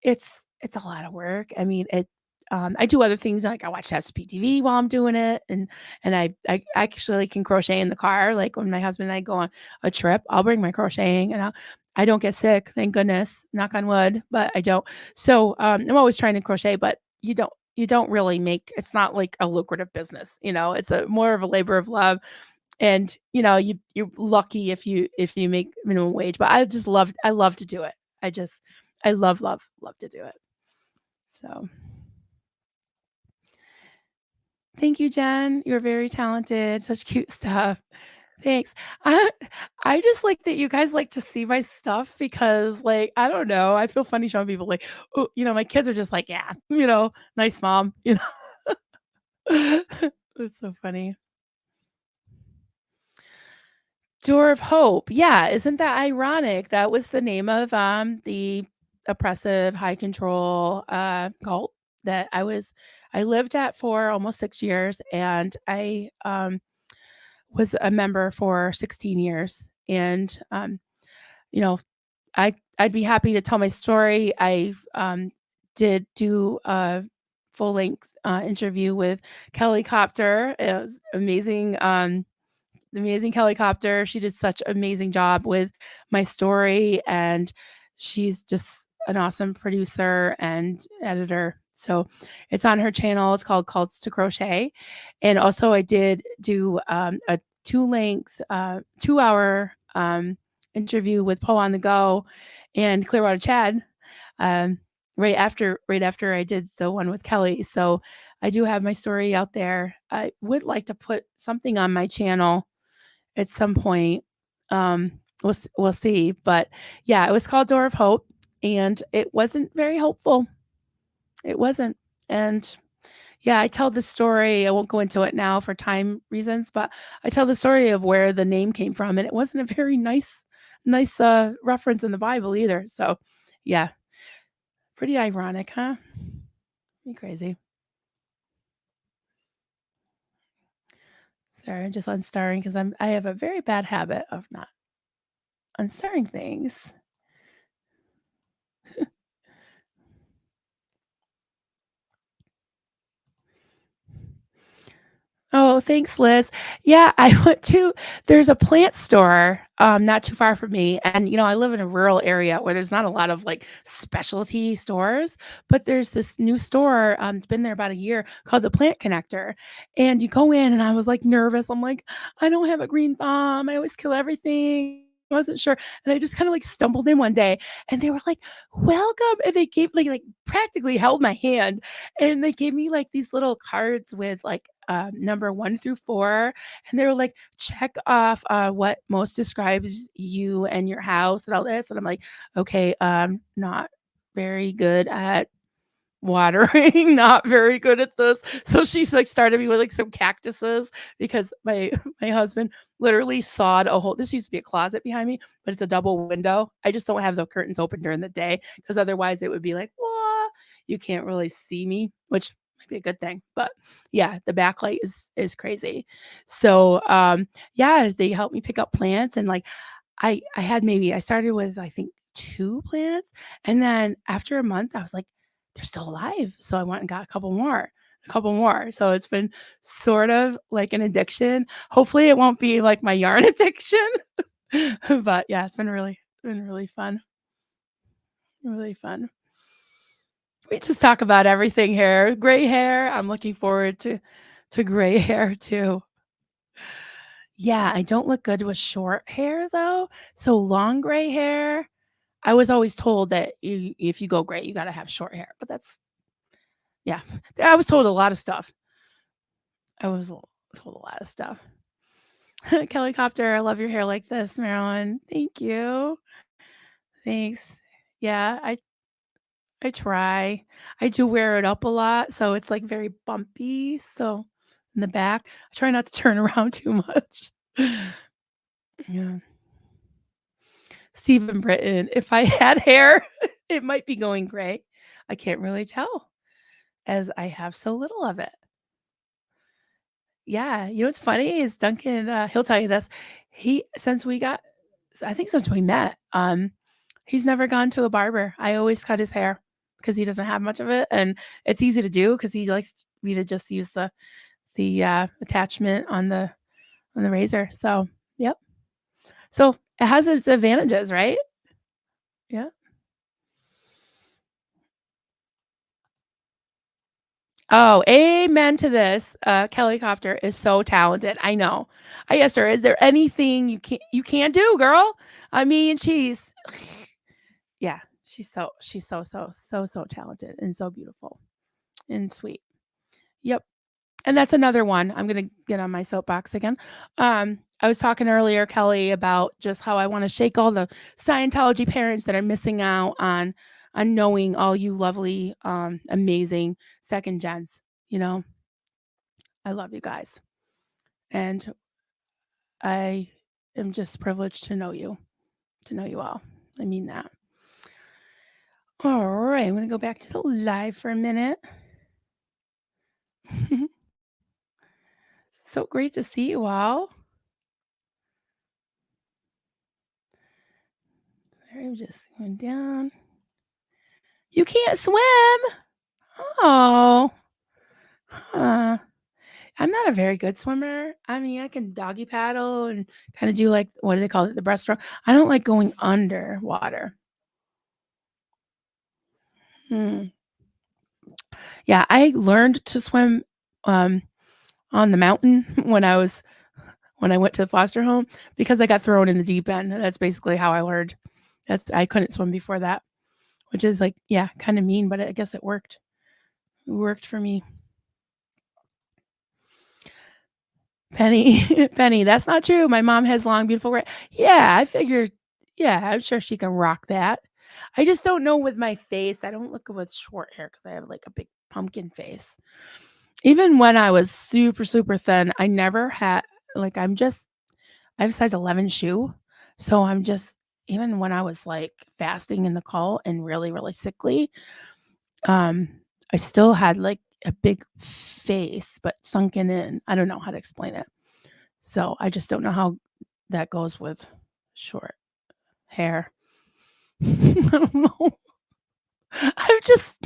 A: it's a lot of work. I mean, I do other things, like I watch SPTV while I'm doing it, and I actually can crochet in the car. Like when my husband and I go on a trip, I'll bring my crocheting, and I don't get sick, thank goodness, knock on wood, but I don't. So I'm always trying to crochet, but you don't really make. It's not like a lucrative business, It's a more of a labor of love, and you're lucky if you make minimum wage. But I love to do it. I love, love, love to do it. So, thank you, Jen. You're very talented. Such cute stuff. Thanks. I I just like that you guys like to see my stuff because, like, I don't know, I feel funny showing people like, oh, my kids are just like, yeah, nice mom. It's so funny. Door of Hope. Yeah, isn't that ironic? That was the name of the oppressive high control cult that I lived at for almost 6 years, and I was a member for 16 years. And you know, I'd be happy to tell my story. I did do full length interview with Kelly Copter. It was amazing. The amazing Kelly Copter. She did such an amazing job with my story, and she's just an awesome producer and editor. So it's on her channel. It's called Cults to Crochet. And also, I did do a two-length, 2 hour interview with Poe on the Go and Clearwater Chad um, right after I did the one with Kelly. So I do have my story out there. I would like to put something on my channel at some point. We'll see, but yeah, it was called Door of Hope, and it wasn't very hopeful. It wasn't, and yeah, I tell the story. I won't go into it now for time reasons, but I tell the story of where the name came from, and it wasn't a very nice reference in the Bible either. So, yeah, pretty ironic, huh? Pretty crazy. Sorry, I'm just unstarring because I have a very bad habit of not unstarring things. Oh, thanks, Liz. Yeah, I went to there's a plant store, not too far from me, and, I live in a rural area where there's not a lot of, like, specialty stores, but there's this new store, it's been there about a year, called the Plant Connector, and you go in, and I was, like, nervous. I'm like, "I don't have a green thumb. I always kill everything." I wasn't sure, and I just kinda, like, stumbled in one day, and they were like, "Welcome," and they gave like, practically held my hand, and they gave me, like, these little cards with, like, number 1 through 4, and they were like, "Check off, what most describes you and your house," and all this, and I'm like, "Okay, not very good at watering, not very good at this." So she's, like, started me with, like, some cactuses because my my husband literally sawed a hole. This used to be a closet behind me, but it's a double window. I just don't have the curtains open during the day because otherwise it would be like, "Wah," you can't really see me, which might be a good thing, but yeah, the backlight is crazy. So, yeah, they helped me pick up plants and, like, I started with, I think, 2 plants, and then after a month, I was like, "They're still alive." So I went and got a couple more. So it's been sort of like an addiction. Hopefully, it won't be like my yarn addiction, but yeah, it's been really fun, really fun. We just talk about everything here. Gray hair, I'm looking forward to gray hair too. Yeah, I don't look good with short hair though, so long gray hair, I was always told that if you go gray, you gotta have short hair, but that's yeah. I was told a lot of stuff. I was told a lot of stuff. Kelly Copter, I love your hair like this, Marilyn. Thank you. Thanks. Yeah, I try. I do wear it up a lot, so it's, like, very bumpy, so in the back, I try not to turn around too much. Yeah. Stephen Britton, if I had hair, it might be going gray. I can't really tell as I have so little of it. Yeah, what's funny is Duncan, he'll tell you this. He since we got I think since we met, he's never gone to a barber. I always cut his hair because he doesn't have much of it, and it's easy to do because he likes me to just use the attachment on the razor. So, yep. So, it has its advantages, right? Yeah. Oh, amen to this. Kelly Copter is so talented. I know. I asked her, "Is there anything you can't do, girl?" I mean, she's yeah, she's so talented and so beautiful and sweet. Yep. And that's another one. I'm gonna get on my soapbox again. I was talking earlier, Kelly, about just how I want to shake all the Scientology parents that are missing out on knowing all you lovely, amazing second gens. You know, I love you guys, and I am just privileged to know you all. I mean that. All right, I'm gonna go back to the live for a minute. So great to see you all. I'm just going down. You can't swim. Oh. Uh, I'm not a very good swimmer. I mean, I can doggy paddle and kinda do, like, what do they call it? The breaststroke. I don't like going underwater. Hmm. Yeah, I learned to swim, um, on the mountain when I went to the foster home because I got thrown in the deep end. That's basically how I learned. I couldn't swim before that, which is, like, yeah, kinda mean, but I guess it worked. It worked for me. Penny, Penny, that's not true. My mom has long, beautiful hair. Yeah, I figured yeah, I'm sure she can rock that. I just don't know with my face. I don't look good with short hair because I have, like, a big pumpkin face. Even when I was super, super thin, I never had like, I have a size 11 shoe, so I'm just even when I was, like, fasting in the cold and really, really sickly, um, I still had, like, a big face, but sunken in. I don't know how to explain it. So, I just don't know how that goes with short hair. I don't know. I'm just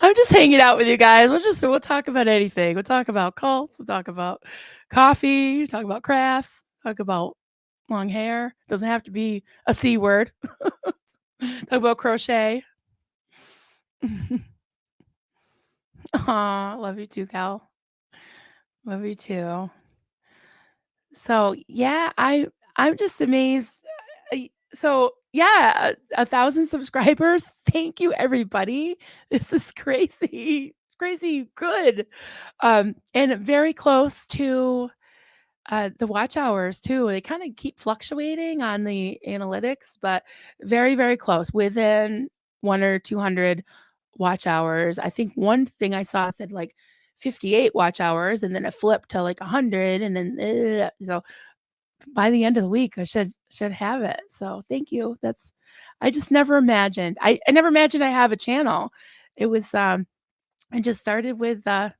A: I'm just hanging out with you guys. We'll talk about anything. We'll talk about cults, we'll talk about coffee, talk about crafts, talk about long hair. Doesn't have to be a C word. Talk about crochet. Aw, love you too, Cal. Love you too. So, yeah, I'm just amazed. So, yeah, 1,000 subscribers. Thank you, everybody. This is crazy. It's crazy good. And very close to the watch hours too. They kind of keep fluctuating on the analytics, but very, very close within one or 200 watch hours. I think one thing I saw said like 58 watch hours and then it flipped to like 100 and then so by the end of the week I should have it. So thank you. That's I just never imagined. I never imagined I have a channel. It was I just started with the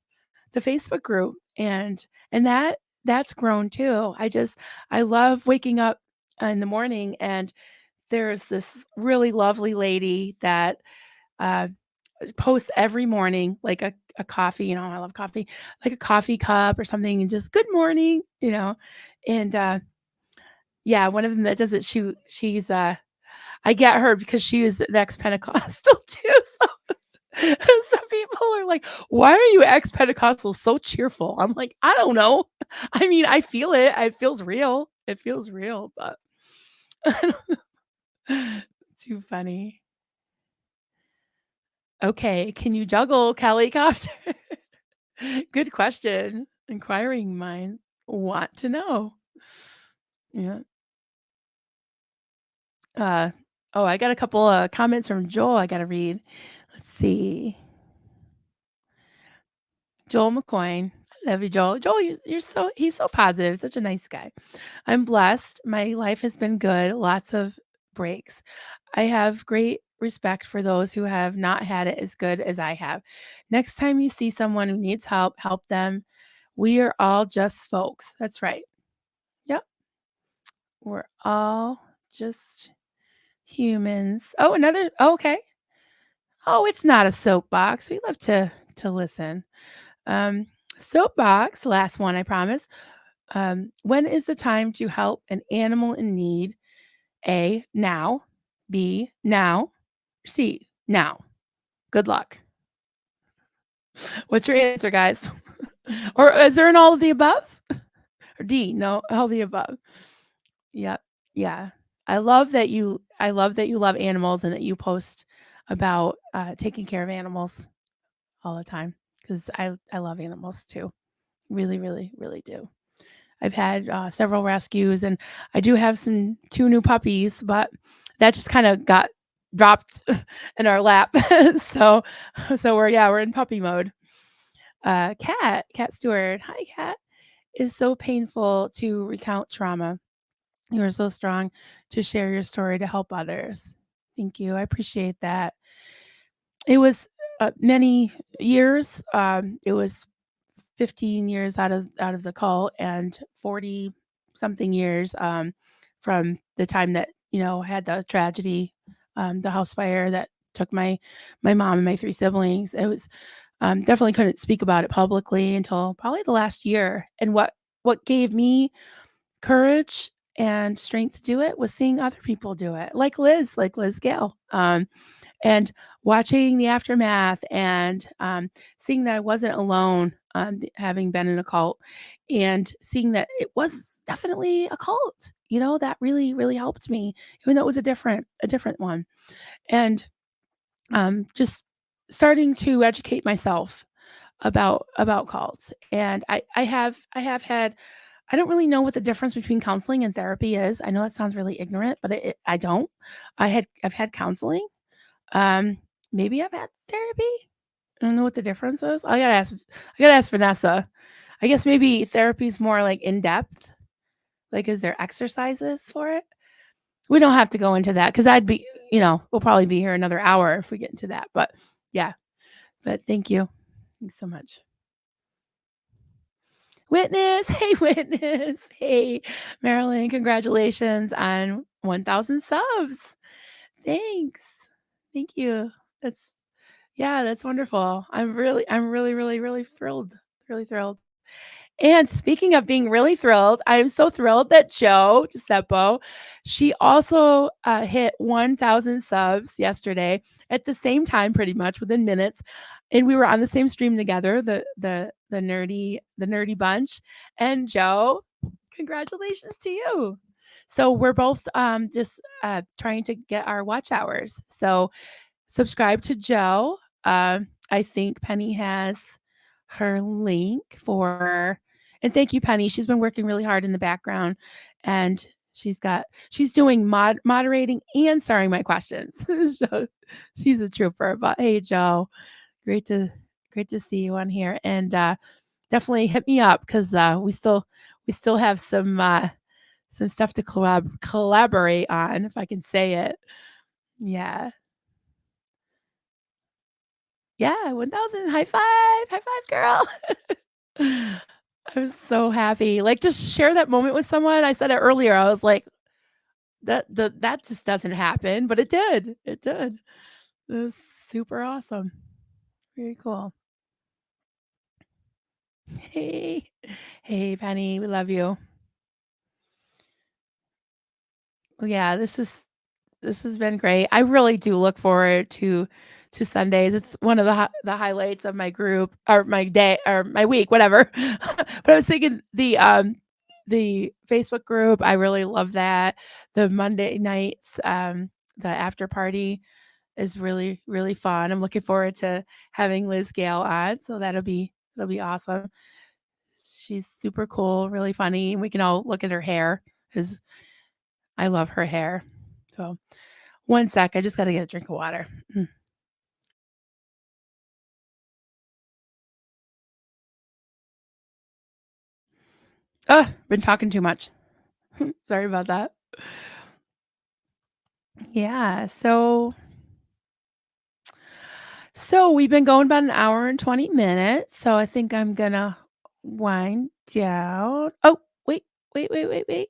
A: Facebook group and that's grown too. I love waking up in the morning and there's this really lovely lady that uh, posts every morning like a coffee, I love coffee, like a coffee cup or something and just good morning, and yeah, one of them that does it, she's I get her because she was an ex-Pentecostal too. Some people are like, "Why are you ex-Pentecostal so cheerful?" I'm like, "I don't know. I mean, I feel it. It feels real. It feels real, but too funny. Okay, can you juggle, Copter? Good question. Inquiring minds want to know. Yeah. Uh, oh, I got a couple comments from Joel I gotta read. Let's see. Joel McCoy. I love you, Joel. Joel, he's so positive, such a nice guy. I'm blessed. My life has been good, lots of breaks. I have great respect for those who have not had it as good as I have. Next time you see someone who needs help, help them. We are all just folks. That's right. Yep. We're all just humans. Oh, another okay. Oh, it's not a soapbox. We love to listen. Um, soapbox, last one, I promise. When is the time to help an animal in need? A, now. B, now. C, now. Good luck. What's your answer, guys? Or is there an all of the above? Or D, no, all of the above. Yep. Yeah. I love that you love animals and that you post about taking care of animals all the time because I love animals too. Really, really, really do. I've had several rescues, and I do have two new puppies, but that just kind of got dropped in our lap. so, we're in puppy mode. Cat Stewart, hi, Cat. It's so painful to recount trauma. You are so strong to share your story to help others. Thank you. I appreciate that. It was many years. It was 15 years out of the call and 40 something years from the time that had the tragedy, the house fire that took my mom and my three siblings. It was Definitely couldn't speak about it publicly until probably the last year. And what gave me courage and strength to do it was seeing other people do it, like Liz Gale, and watching the aftermath and seeing that I wasn't alone, having been in a cult, and seeing that it was definitely a cult. That really, really helped me, even though it was a different one. And just starting to educate myself about cults. And I have had I don't really know what the difference between counseling and therapy is. I know that sounds really ignorant, but I don't. I've had counseling. Um, Maybe I've had therapy. I don't know what the difference is. I gotta ask Vanessa. I guess maybe therapy's more like in depth. Like, is there exercises for it? We don't have to go into that because we'll probably be here another hour if we get into that. But yeah, but thank you. Thanks so much. Witness, hey, Witness. Hey, Marilyn, congratulations on 1,000 subs. Thanks. Thank you. That's Yeah, that's wonderful. I'm really, really, really thrilled. Really thrilled. And speaking of being really thrilled, I am so thrilled that Joe Giuseppo, she also hit 1,000 subs yesterday at the same time, pretty much within minutes. And we were on the same stream together, the nerdy bunch. And Joe, congratulations to you. So we're both just trying to get our watch hours. So subscribe to Joe. I think Penny has her link for, and thank you, Penny. She's been working really hard in the background, and she's doing moderating and starring my questions. So she's a trooper. But hey, Joe, great to great to see you on here, and definitely hit me up because we still have some stuff to collaborate on, if I can say it. Yeah. Yeah, 1,000. High five, girl. I'm so happy. Like, just share that moment with someone. I said it earlier. I was like, that just doesn't happen, but it did. It did. It was super awesome. Very cool. Hey. Hey, Penny. We love you. Well, yeah, this has been great. I really do look forward to Sundays. It's one of the highlights of my group or my day or my week, whatever. But I was thinking the Facebook group, I really love that. The Monday nights, the after party is really, really fun. I'm looking forward to having Liz Gale on, so that'll be awesome. She's super cool, really funny, and we can all look at her hair because I love her hair. So one sec, I just gotta get a drink of water. Mm. Been talking too much. Sorry about that. Yeah, so we've been going about an hour and 20 minutes, so I think I'm gonna wind down. Oh, wait, wait, wait, wait, wait.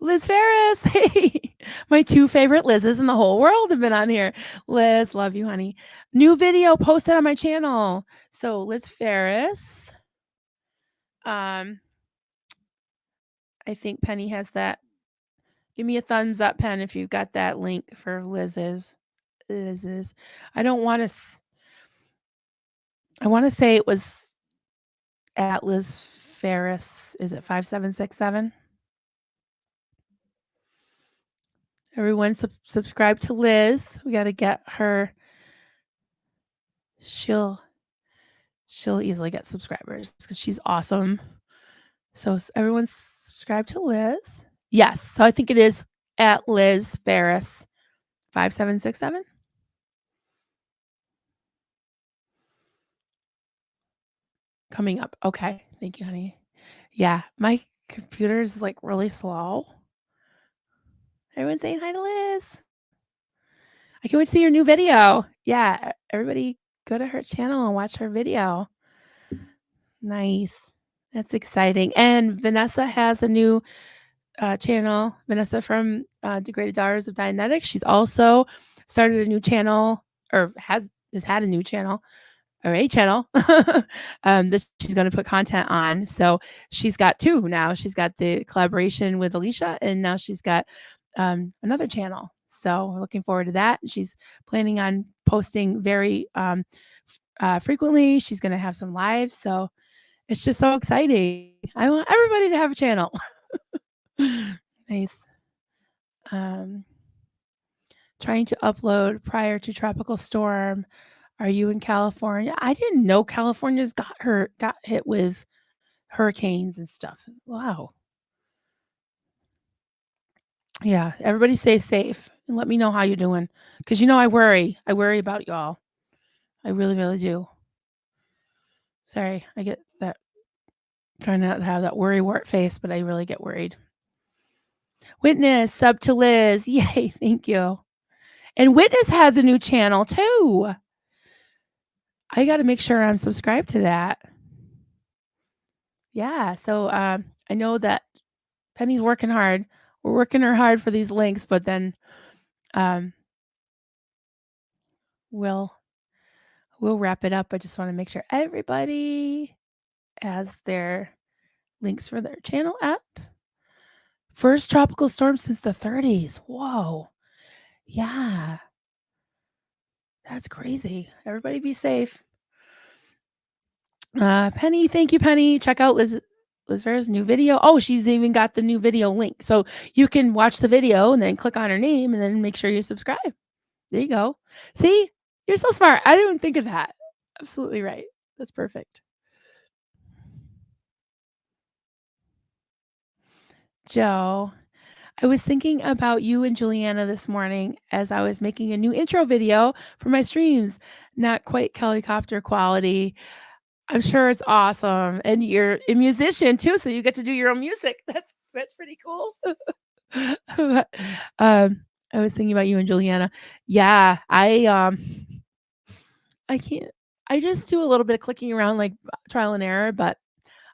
A: Liz Ferris. Hey, my 2 favorite Liz's in the whole world have been on here. Liz, love you, honey. New video posted on my channel. So Liz Ferris. Um, I think Penny has that. Give me a thumbs up, Pen, if you got that link for Liz's. I don't want to. I want to say it was at Liz Ferris. Is it 5767? Everyone subscribe to Liz. We got to get her. She'll she'll easily get subscribers because she's awesome. So everyone subscribe to Liz. Yes. So I think it is at Liz Ferris 5767. Coming up. Okay. Thank you, honey. Yeah. My computer is like really slow. Everyone saying hi to Liz. I can't wait to see your new video. Yeah. Everybody go to her channel and watch her video. Nice. That's exciting. And Vanessa has a new channel. Vanessa from Degraded Daughters of Dianetics. She's also started a new channel or has had a new channel or a channel that she's going to put content on. So she's got two now. She's got the collaboration with Alicia, and now she's got another channel. So we're looking forward to that. She's planning on posting very frequently. She's going to have some lives. So it's just so exciting. I want everybody to have a channel. Nice. Um, Trying to upload prior to tropical storm. Are you in California? I didn't know California's got hit with hurricanes and stuff. Wow. Yeah, everybody stay safe and let me know how you're doing, because I worry. I worry about y'all. I really, really do. Sorry, I get that, trying not to have that worry wart face, but I really get worried. Witness, sub to Liz. Yay, thank you. And Witness has a new channel too. I got to make sure I'm subscribed to that. Yeah, so I know that Penny's working hard. We're working her hard for these links, but then um, we'll wrap it up. I just want to make sure everybody has their links for their channel up. First tropical storm since the 30s. Whoa. Yeah. That's crazy. Everybody be safe. Penny, thank you, Penny. Check out Liz Vera's new video. Oh, she's even got the new video link. So you can watch the video and then click on her name and then make sure you subscribe. There you go. See? You're so smart. I didn't even think of that. Absolutely right. That's perfect. Joe, I was thinking about you and Juliana this morning as I was making a new intro video for my streams. Not quite helicopter quality. I'm sure it's awesome. And you're a musician too, so you get to do your own music. That's pretty cool. I was thinking about you and Juliana. Yeah, I can't. I just do a little bit of clicking around, like trial and error, but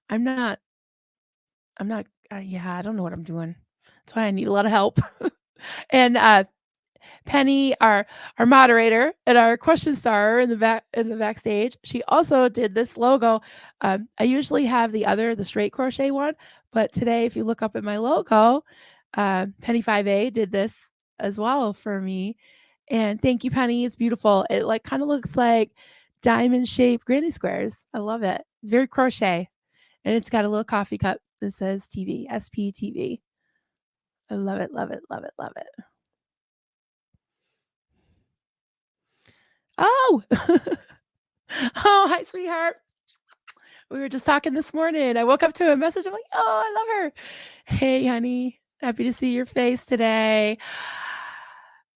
A: I'm not. I'm not. Yeah, I don't know what I'm doing. That's why I need a lot of help. And Penny, our moderator and our question star in the backstage, she also did this logo. I usually have the straight crochet one, but today, if you look up at my logo, Penny 5A did this as well for me. And thank you, Penny. It's beautiful. It like kind of looks like diamond shaped granny squares. I love it. It's very crochet, and it's got a little coffee cup that says TV, SPTV. I love it, love it, love it, love it. Oh, oh, hi, sweetheart. We were just talking this morning. I woke up to a message. I'm like, oh, I love her. Hey, honey. Happy to see your face today.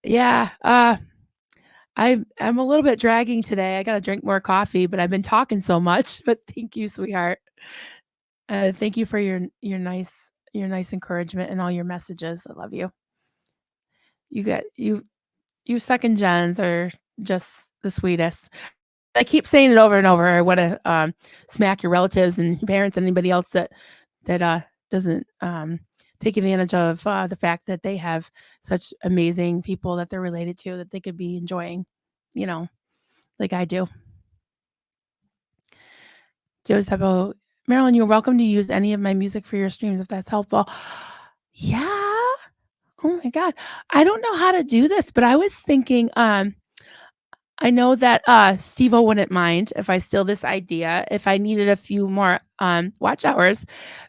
A: Yeah. I'm a little bit dragging today. I got to drink more coffee, but I've been talking so much. But thank you, sweetheart. Thank you for your nice encouragement and all your messages. I love you. You second gens are just the sweetest. I keep saying it over and over. I want to smack your relatives and parents and anybody else that doesn't take advantage of the fact that they have such amazing people that they're related to that they could be enjoying, like I do. Joseph, Marilyn, you're welcome to use any of my music for your streams if that's helpful. Yeah. Oh my God. I don't know how to do this, but I was thinking, I know that Steve-O wouldn't mind if I steal this idea. If I needed a few more watch hours,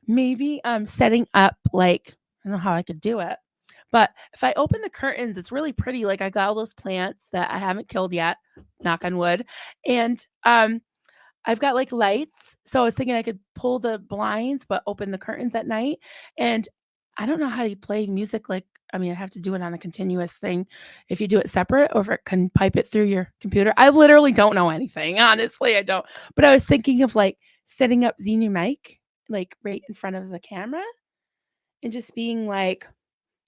A: maybe setting up like, I don't know how I could do it, but if I open the curtains, it's really pretty. Like I got all those plants that I haven't killed yet, knock on wood, and I've got like lights. So I was thinking I could pull the blinds, but open the curtains at night. And I don't know how you play music. I have to do it on a continuous thing. If you do it separate or if it can pipe it through your computer. I literally don't know anything. Honestly, I don't. But I was thinking of like setting up Xenu mic, like right in front of the camera and just being like,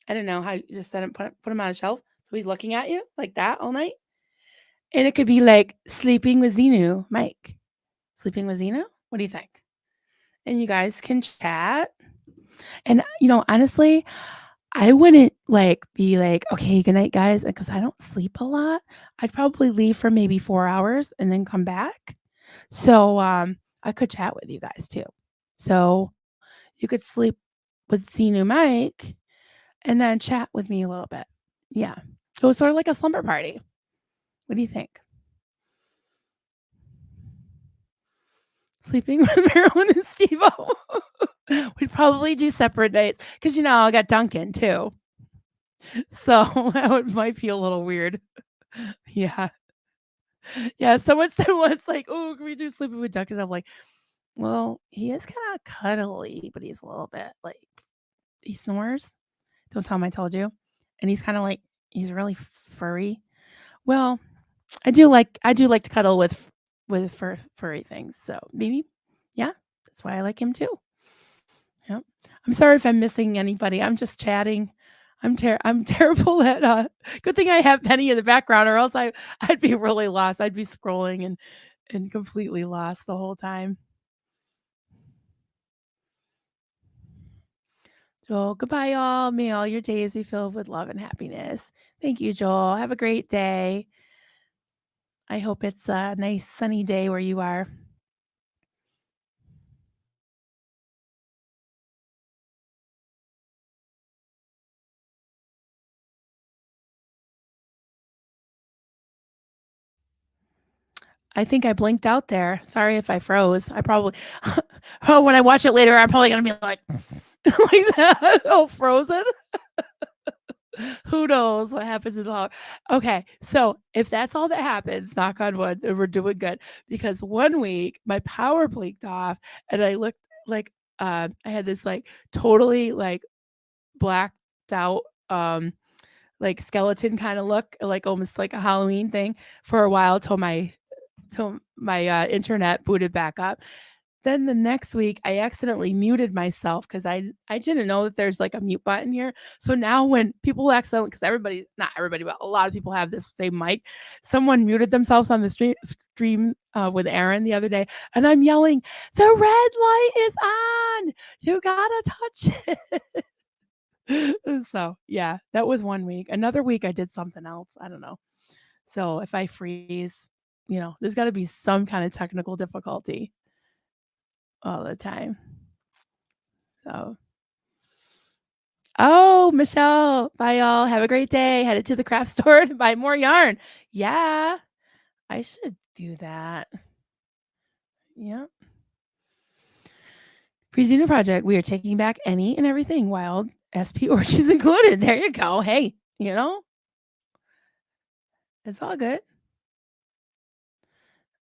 A: I don't know how you just set him, put him on a shelf. So he's looking at you like that all night. And it could be like sleeping with Xenu mic. Sleeping with Xenu? What do you think? And you guys can chat. And, honestly, I wouldn't be like, okay, good night, guys, because I don't sleep a lot. I'd probably leave for maybe 4 hours and then come back. So, I could chat with you guys too. So, you could sleep with Xenu Mike and then chat with me a little bit. Yeah. So it's sort of like a slumber party. What do you think? Sleeping with Marilyn and Steve-O. We'd probably do separate nights because, I got Duncan too. So that might be a little weird. Yeah. Yeah. Someone said once, like, oh, can we do sleeping with Duncan? I'm like, well, he is kind of cuddly, but he's a little bit like, he snores. Don't tell him I told you. And he's kind of like, he's really furry. Well, I do like to cuddle with furry things. So maybe, yeah, that's why I like him too. Yep. I'm sorry if I'm missing anybody. I'm just chatting. I'm terrible at good thing I have Penny in the background or else I'd be really lost. I'd be scrolling and completely lost the whole time. Joel, goodbye all. May all your days be filled with love and happiness. Thank you, Joel. Have a great day. I hope it's a nice sunny day where you are. I think I blinked out there. Sorry if I froze. I probably oh, when I watch it later, I'm probably gonna be like like that, all frozen. Who knows what happens in the hall? Okay, so if that's all that happens, knock on wood, then we're doing good. Because one week my power blinked off, and I looked like I had this like totally like blacked out like skeleton kind of look, like almost like a Halloween thing for a while till my internet booted back up. Then the next week, I accidentally muted myself because I didn't know that there's like a mute button here. So now when people accidentally, because everybody, not everybody, but a lot of people have this same mic, someone muted themselves on the stream with Aaron the other day, and I'm yelling, "The red light is on! You gotta touch it." So yeah, that was one week. Another week, I did something else. I don't know. So if I freeze, there's got to be some kind of technical difficulty all the time. So, oh, Michelle, bye y'all. Have a great day. Headed to the craft store to buy more yarn. Yeah, I should do that. Yeah. Presena project. We are taking back any and everything wild, SP orchids included. There you go. Hey, it's all good.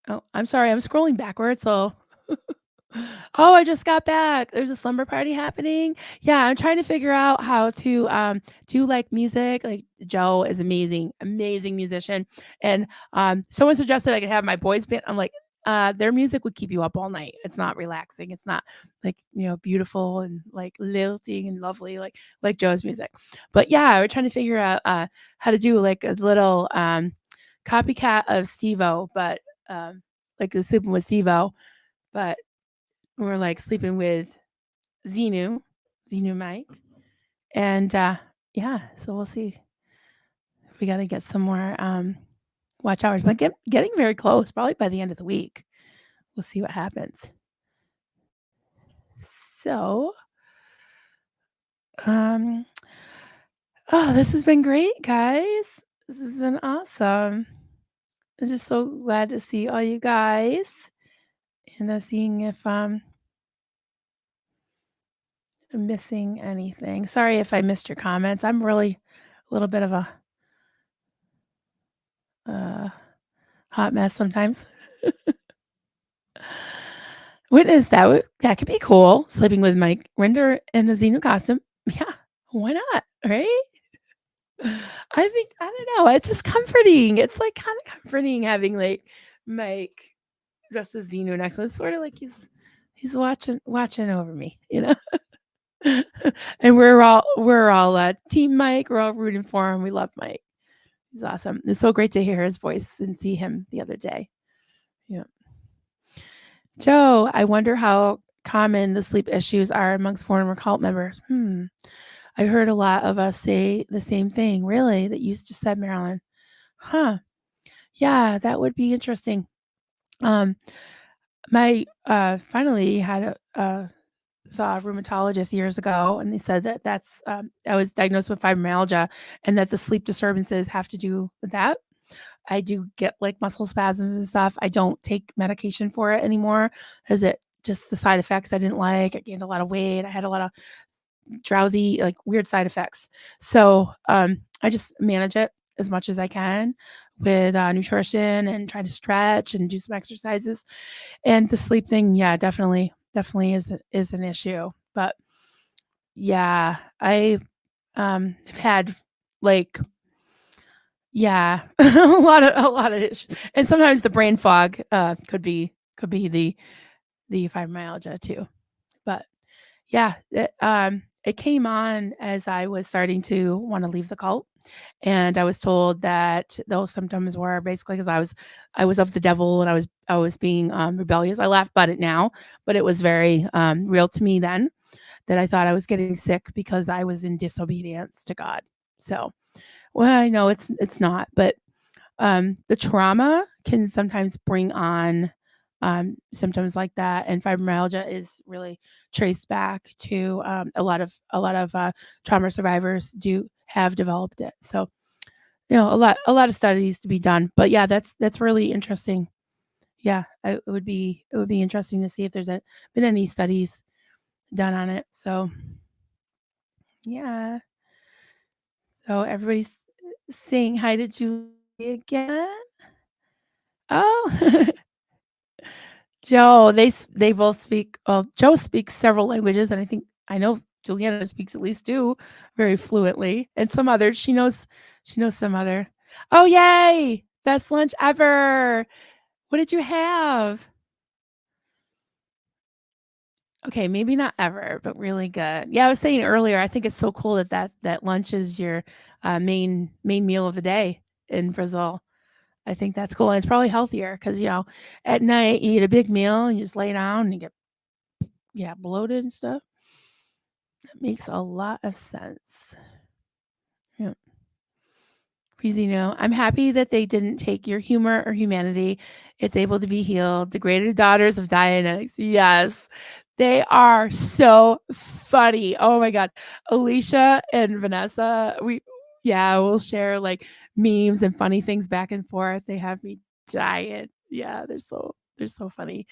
A: Oh, I'm sorry. I'm scrolling backwards. So oh, I just got back. There's a slumber party happening. Yeah, I'm trying to figure out how to do like music. Like Joe is amazing, amazing musician. And someone suggested I could have my boys band. I'm like, their music would keep you up all night. It's not relaxing. It's not like, beautiful and like lilting and lovely like Joe's music. But yeah, we're trying to figure out how to do like a little copycat of Steve-O, but like the sleeping with Steve-O, but we're like sleeping with Xenu Mike. And yeah, so we'll see. We got to get some more watch hours, but getting very close, probably by the end of the week. We'll see what happens. So, um, oh, this has been great, guys. This has been awesome. I'm just so glad to see all you guys and seeing if I'm missing anything. Sorry if I missed your comments. I'm really a little bit of a uh, hot mess sometimes. What is that? That could be cool. Sleeping with Mike Rinder in a Xenu costume. Yeah, why not? Right? I don't know. It's just comforting. It's like kind of comforting having like Mike dressed as Xenu next to us. It's sort of like he's watching over me. And we're all team Mike. We're all rooting for him. We love Mike. He's awesome. It's so great to hear his voice and see him the other day. Yeah. Joe, I wonder how common the sleep issues are amongst former cult members. I heard a lot of us say the same thing. Really? That you just said, Marilyn. Huh. Yeah, that would be interesting. Um, My finally had saw a rheumatologist years ago, and they said that that's I was diagnosed with fibromyalgia, and that the sleep disturbances have to do with that. I do get like muscle spasms and stuff. I don't take medication for it anymore because it just the side effects I didn't like. I gained a lot of weight. I had a lot of drowsy, like weird side effects. So I just manage it as much as I can with nutrition and try to stretch and do some exercises. And the sleep thing, yeah, definitely is an issue. But yeah, I have had like yeah, a lot of issues. And sometimes the brain fog could be the fibromyalgia too. But yeah, it came on as I was starting to want to leave the cult, and I was told that those symptoms were basically because I was of the devil and I was being rebellious. I laugh about it now, but it was very real to me then that I thought I was getting sick because I was in disobedience to God. So, well, I know it's not, but the trauma can sometimes bring on symptoms like that, and fibromyalgia is really traced back to a lot of trauma survivors do have developed it. So, a lot of studies to be done, but yeah, that's really interesting. Yeah, it would be interesting to see if been any studies done on it. So yeah, so everybody's saying hi to Julie again. Oh. Joe, they both speak Joe speaks several languages, and I know Juliana speaks at least 2 very fluently, and some others. She knows some other. Oh, yay! Best lunch ever. What did you have? Okay, maybe not ever, but really good. Yeah, I was saying earlier, I think it's so cool that lunch is your, main meal of the day in Brazil. I think that's cool, and it's probably healthier because at night, you eat a big meal, and you just lay down and you get, yeah, bloated and stuff. That makes a lot of sense. Yeah. Because, I'm happy that they didn't take your humor or humanity. It's able to be healed. Degraded daughters of Dianetics. Yes. They are so funny. Oh my God. Alicia and Vanessa, we'll share like memes and funny things back and forth. They have me dying. Yeah, they're so funny.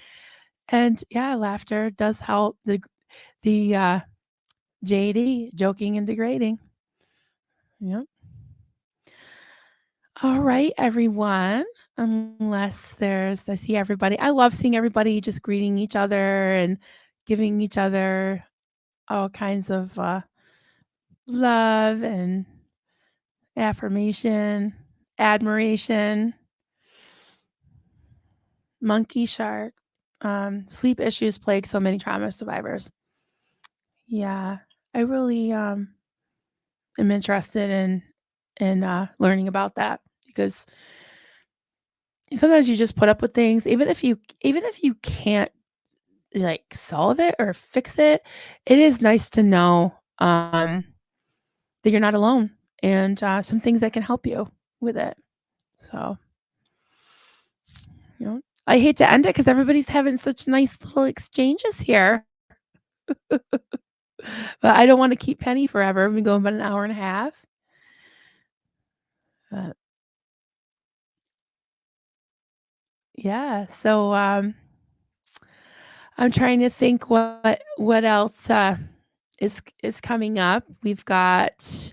A: And yeah, laughter does help the JD, joking and degrading. Yep. All right, everyone. Unless I see everybody. I love seeing everybody just greeting each other and giving each other all kinds of love and affirmation, admiration. Monkey shark. Sleep issues plague so many trauma survivors. Yeah, I really am interested in learning about that because sometimes you just put up with things even if you can't like solve it or fix it. It is nice to know that you're not alone and some things that can help you with it. So, I hate to end it because everybody's having such nice little exchanges here, but I don't want to keep Penny forever. We've been going about an hour and a half. uh, yeah, so I'm trying to think what else is coming up. We've got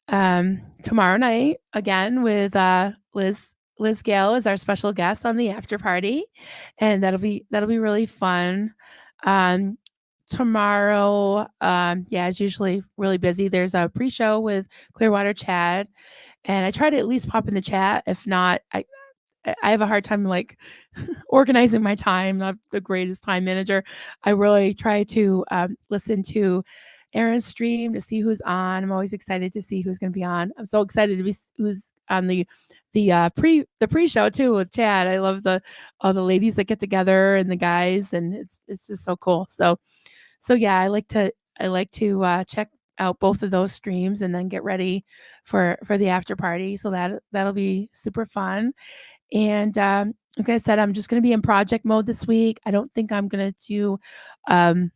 A: tomorrow night again with Liz Gale is our special guest on the after party, and that'll be really fun. Um, Tomorrow, yeah, it's usually really busy. There's a pre-show with Clearwater Chad, and I try to at least pop in the chat. If not, I have a hard time like organizing my time. Not the greatest time manager. I really try to listen to Aaron's stream to see who's on. I'm always excited to see who's going to be on. I'm so excited to be who's on the pre-show too with Chad. I love the all the ladies that get together and the guys, and it's just so cool. So yeah, I like to check out both of those streams and then get ready for the after party. So that'll be super fun. And like I said, I'm just gonna be in project mode this week. I don't think I'm gonna do, um,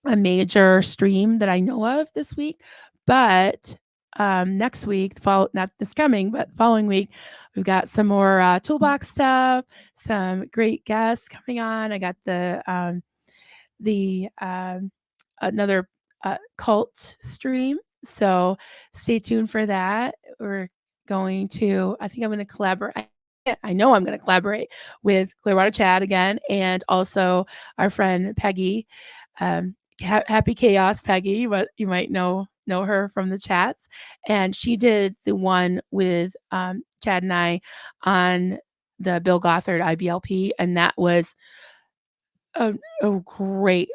A: a major stream that I know of this week, but, next week, not this coming, but following week, we've got some more, toolbox stuff, some great guests coming on. I got the another cult stream. So stay tuned for that. I think I'm going to collaborate. I know I'm going to collaborate with Clearwater Chad again, and also our friend Peggy, Happy Chaos Peggy. But you might know her from the chats, and she did the one with Chad and I on the Bill Gothard IBLP, and that was a, a great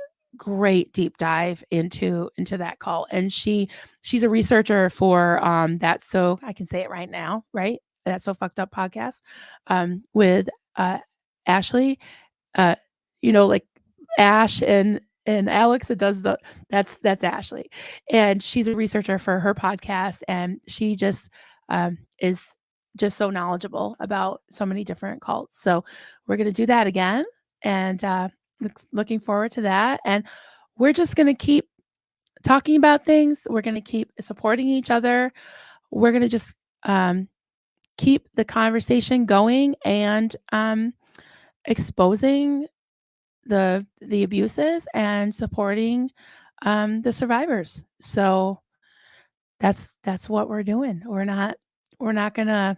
A: deep dive into that call. And she's a researcher for That's So, I can say it right now, right? That's So Fucked Up podcast, with Ashley, uh like Ash and Alex that does that's Ashley. And she's a researcher for her podcast, and she just is just so knowledgeable about so many different cults. So we're going to do that again, and looking forward to that. And we're just going to keep talking about things. We're going to keep supporting each other. We're going to just keep the conversation going, and exposing the abuses and supporting the survivors. So that's what we're doing. We're not going to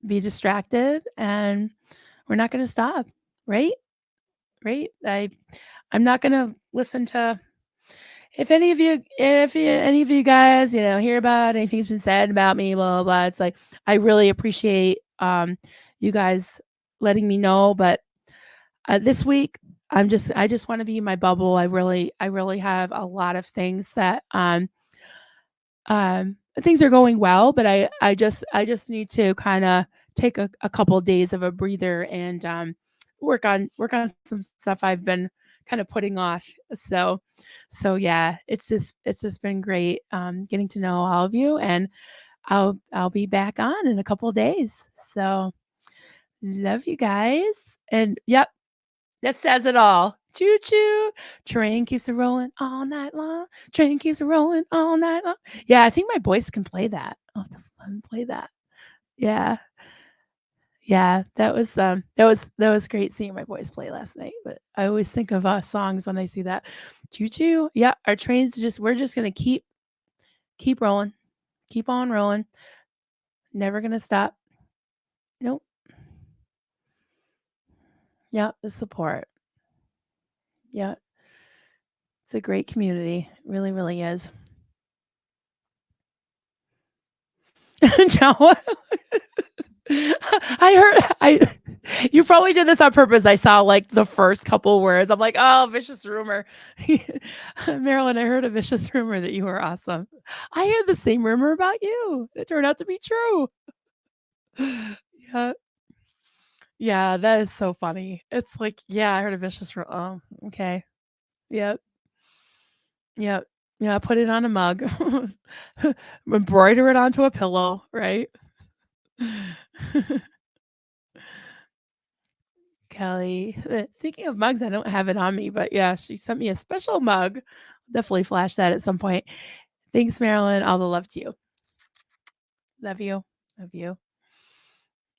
A: be distracted, and we're not going to stop. Right? Right? I'm not going to listen to, if any of you guys, hear about anything's been said about me, blah, blah, blah. It's like, I really appreciate you guys letting me know. But this week, I just want to be in my bubble. I really have a lot of things that things are going well, but I just need to kind of take a couple of days of a breather, and work on some stuff I've been kind of putting off. So yeah, it's just been great getting to know all of you, and I'll be back on in a couple of days. So love you guys, and yep, that says it all. Choo choo. Train keeps it rolling all night long. Train keeps it rolling all night long. Yeah, I think my boys can play that. I'll have to let 'em play that. Yeah. Yeah. That was great seeing my boys play last night. But I always think of songs when I see that. Choo choo. Yeah. Our trains we're just gonna keep rolling. Keep on rolling. Never gonna stop. Nope. Yeah, the support. Yeah. It's a great community. It really, really is. Joe, I you probably did this on purpose. I saw like the first couple words. I'm like, oh, vicious rumor. Marilyn, I heard a vicious rumor that you were awesome. I heard the same rumor about you. It turned out to be true. Yeah. Yeah, that is so funny. It's like, yeah, I heard a vicious rumor. Oh, okay. Yep. Yep. Yeah, put it on a mug. Embroider it onto a pillow, right? Kelly. Thinking of mugs, I don't have it on me, but yeah, she sent me a special mug. Definitely flash that at some point. Thanks, Marilyn. All the love to you. Love you. Love you.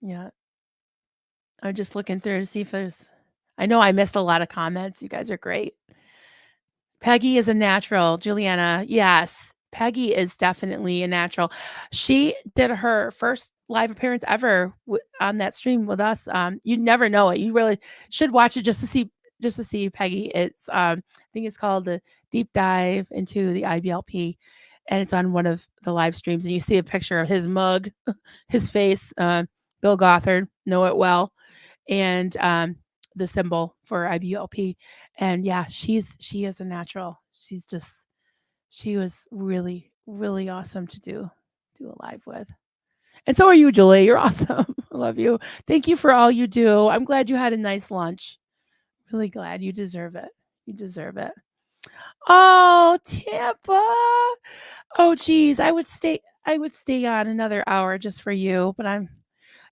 A: Yeah. I'm just looking through to see if I know I missed a lot of comments. You guys are great. Peggy is a natural. Juliana, yes. Peggy is definitely a natural. She did her first live appearance ever on that stream with us. You never know it. You really should watch it just to see Peggy. I think it's called the Deep Dive into the IBLP, and it's on one of the live streams. And you see a picture of his mug, his face, Bill Gothard, know it well, and the symbol for IBLP. And yeah, she is a natural. She was really, really awesome to do a live with. And so are you, Julie. You're awesome. I love you. Thank you for all you do. I'm glad you had a nice lunch. Really glad. You deserve it. You deserve it. Oh, Tampa. Oh, geez. I would stay on another hour just for you, but I'm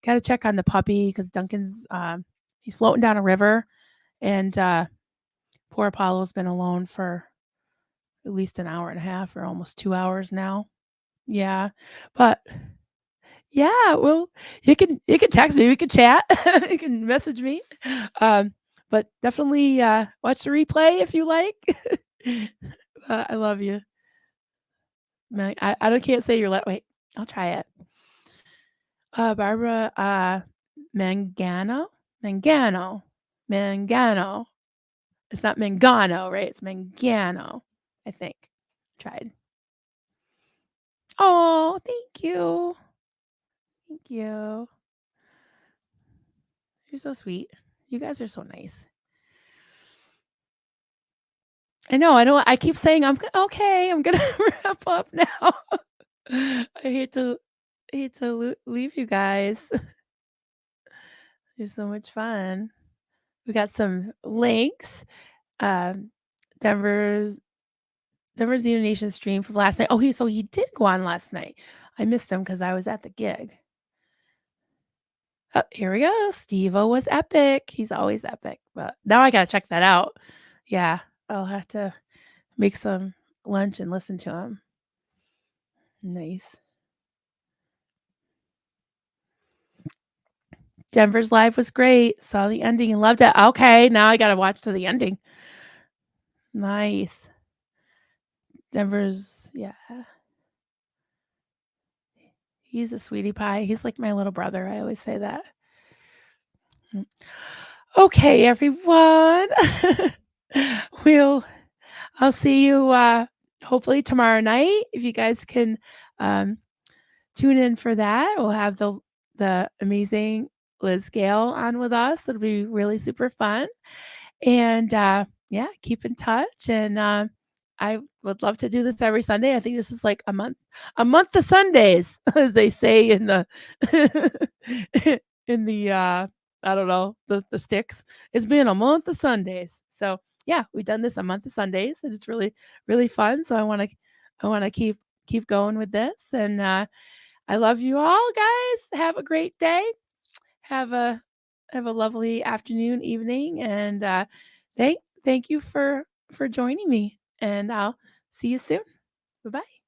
A: gotta check on the puppy because Duncan's He's floating down a river, and poor Apollo's been alone for at least an hour and a half or almost 2 hours now. Yeah, but yeah, well, you can text me, we can chat, you can message me, um, but definitely, watch the replay if you like. I love you. I don't can't say your wait, I'll try it. Barbara, Mangano? Mangano. Mangano. It's not Mangano, right? It's Mangano, I think. Tried. Oh, thank you. Thank you. You're so sweet. You guys are so nice. I know, I keep saying, okay, I'm gonna wrap up now." I hate to leave you guys. You're so much fun. We got some links. Um, Denver's Denver Xena Nation stream from last night. Oh, he did go on last night. I missed him because I was at the gig. Oh, here we go. Steve-O was epic. He's always epic, but now I gotta check that out. Yeah, I'll have to make some lunch and listen to him. Nice. Denver's live was great. Saw the ending and loved it. Okay, now I gotta watch to the ending. Nice. Denver's, yeah. He's a sweetie pie. He's like my little brother. I always say that. Mm. Okay, everyone. we'll I'll see you hopefully tomorrow night. If you guys can um, tune in for that. We'll have the amazing Liz Gale on with us. It'll be really super fun. And yeah, keep in touch. And I would love to do this every Sunday. I think this is like a month of Sundays, as they say in the in the I don't know, the sticks. It's been a month of Sundays. So yeah, we've done this a month of Sundays, and it's really, really fun. So I wanna keep going with this. And I love you all, guys. Have a great day. Have a have a lovely afternoon, evening, and thank you for joining me. And I'll see you soon. Bye bye.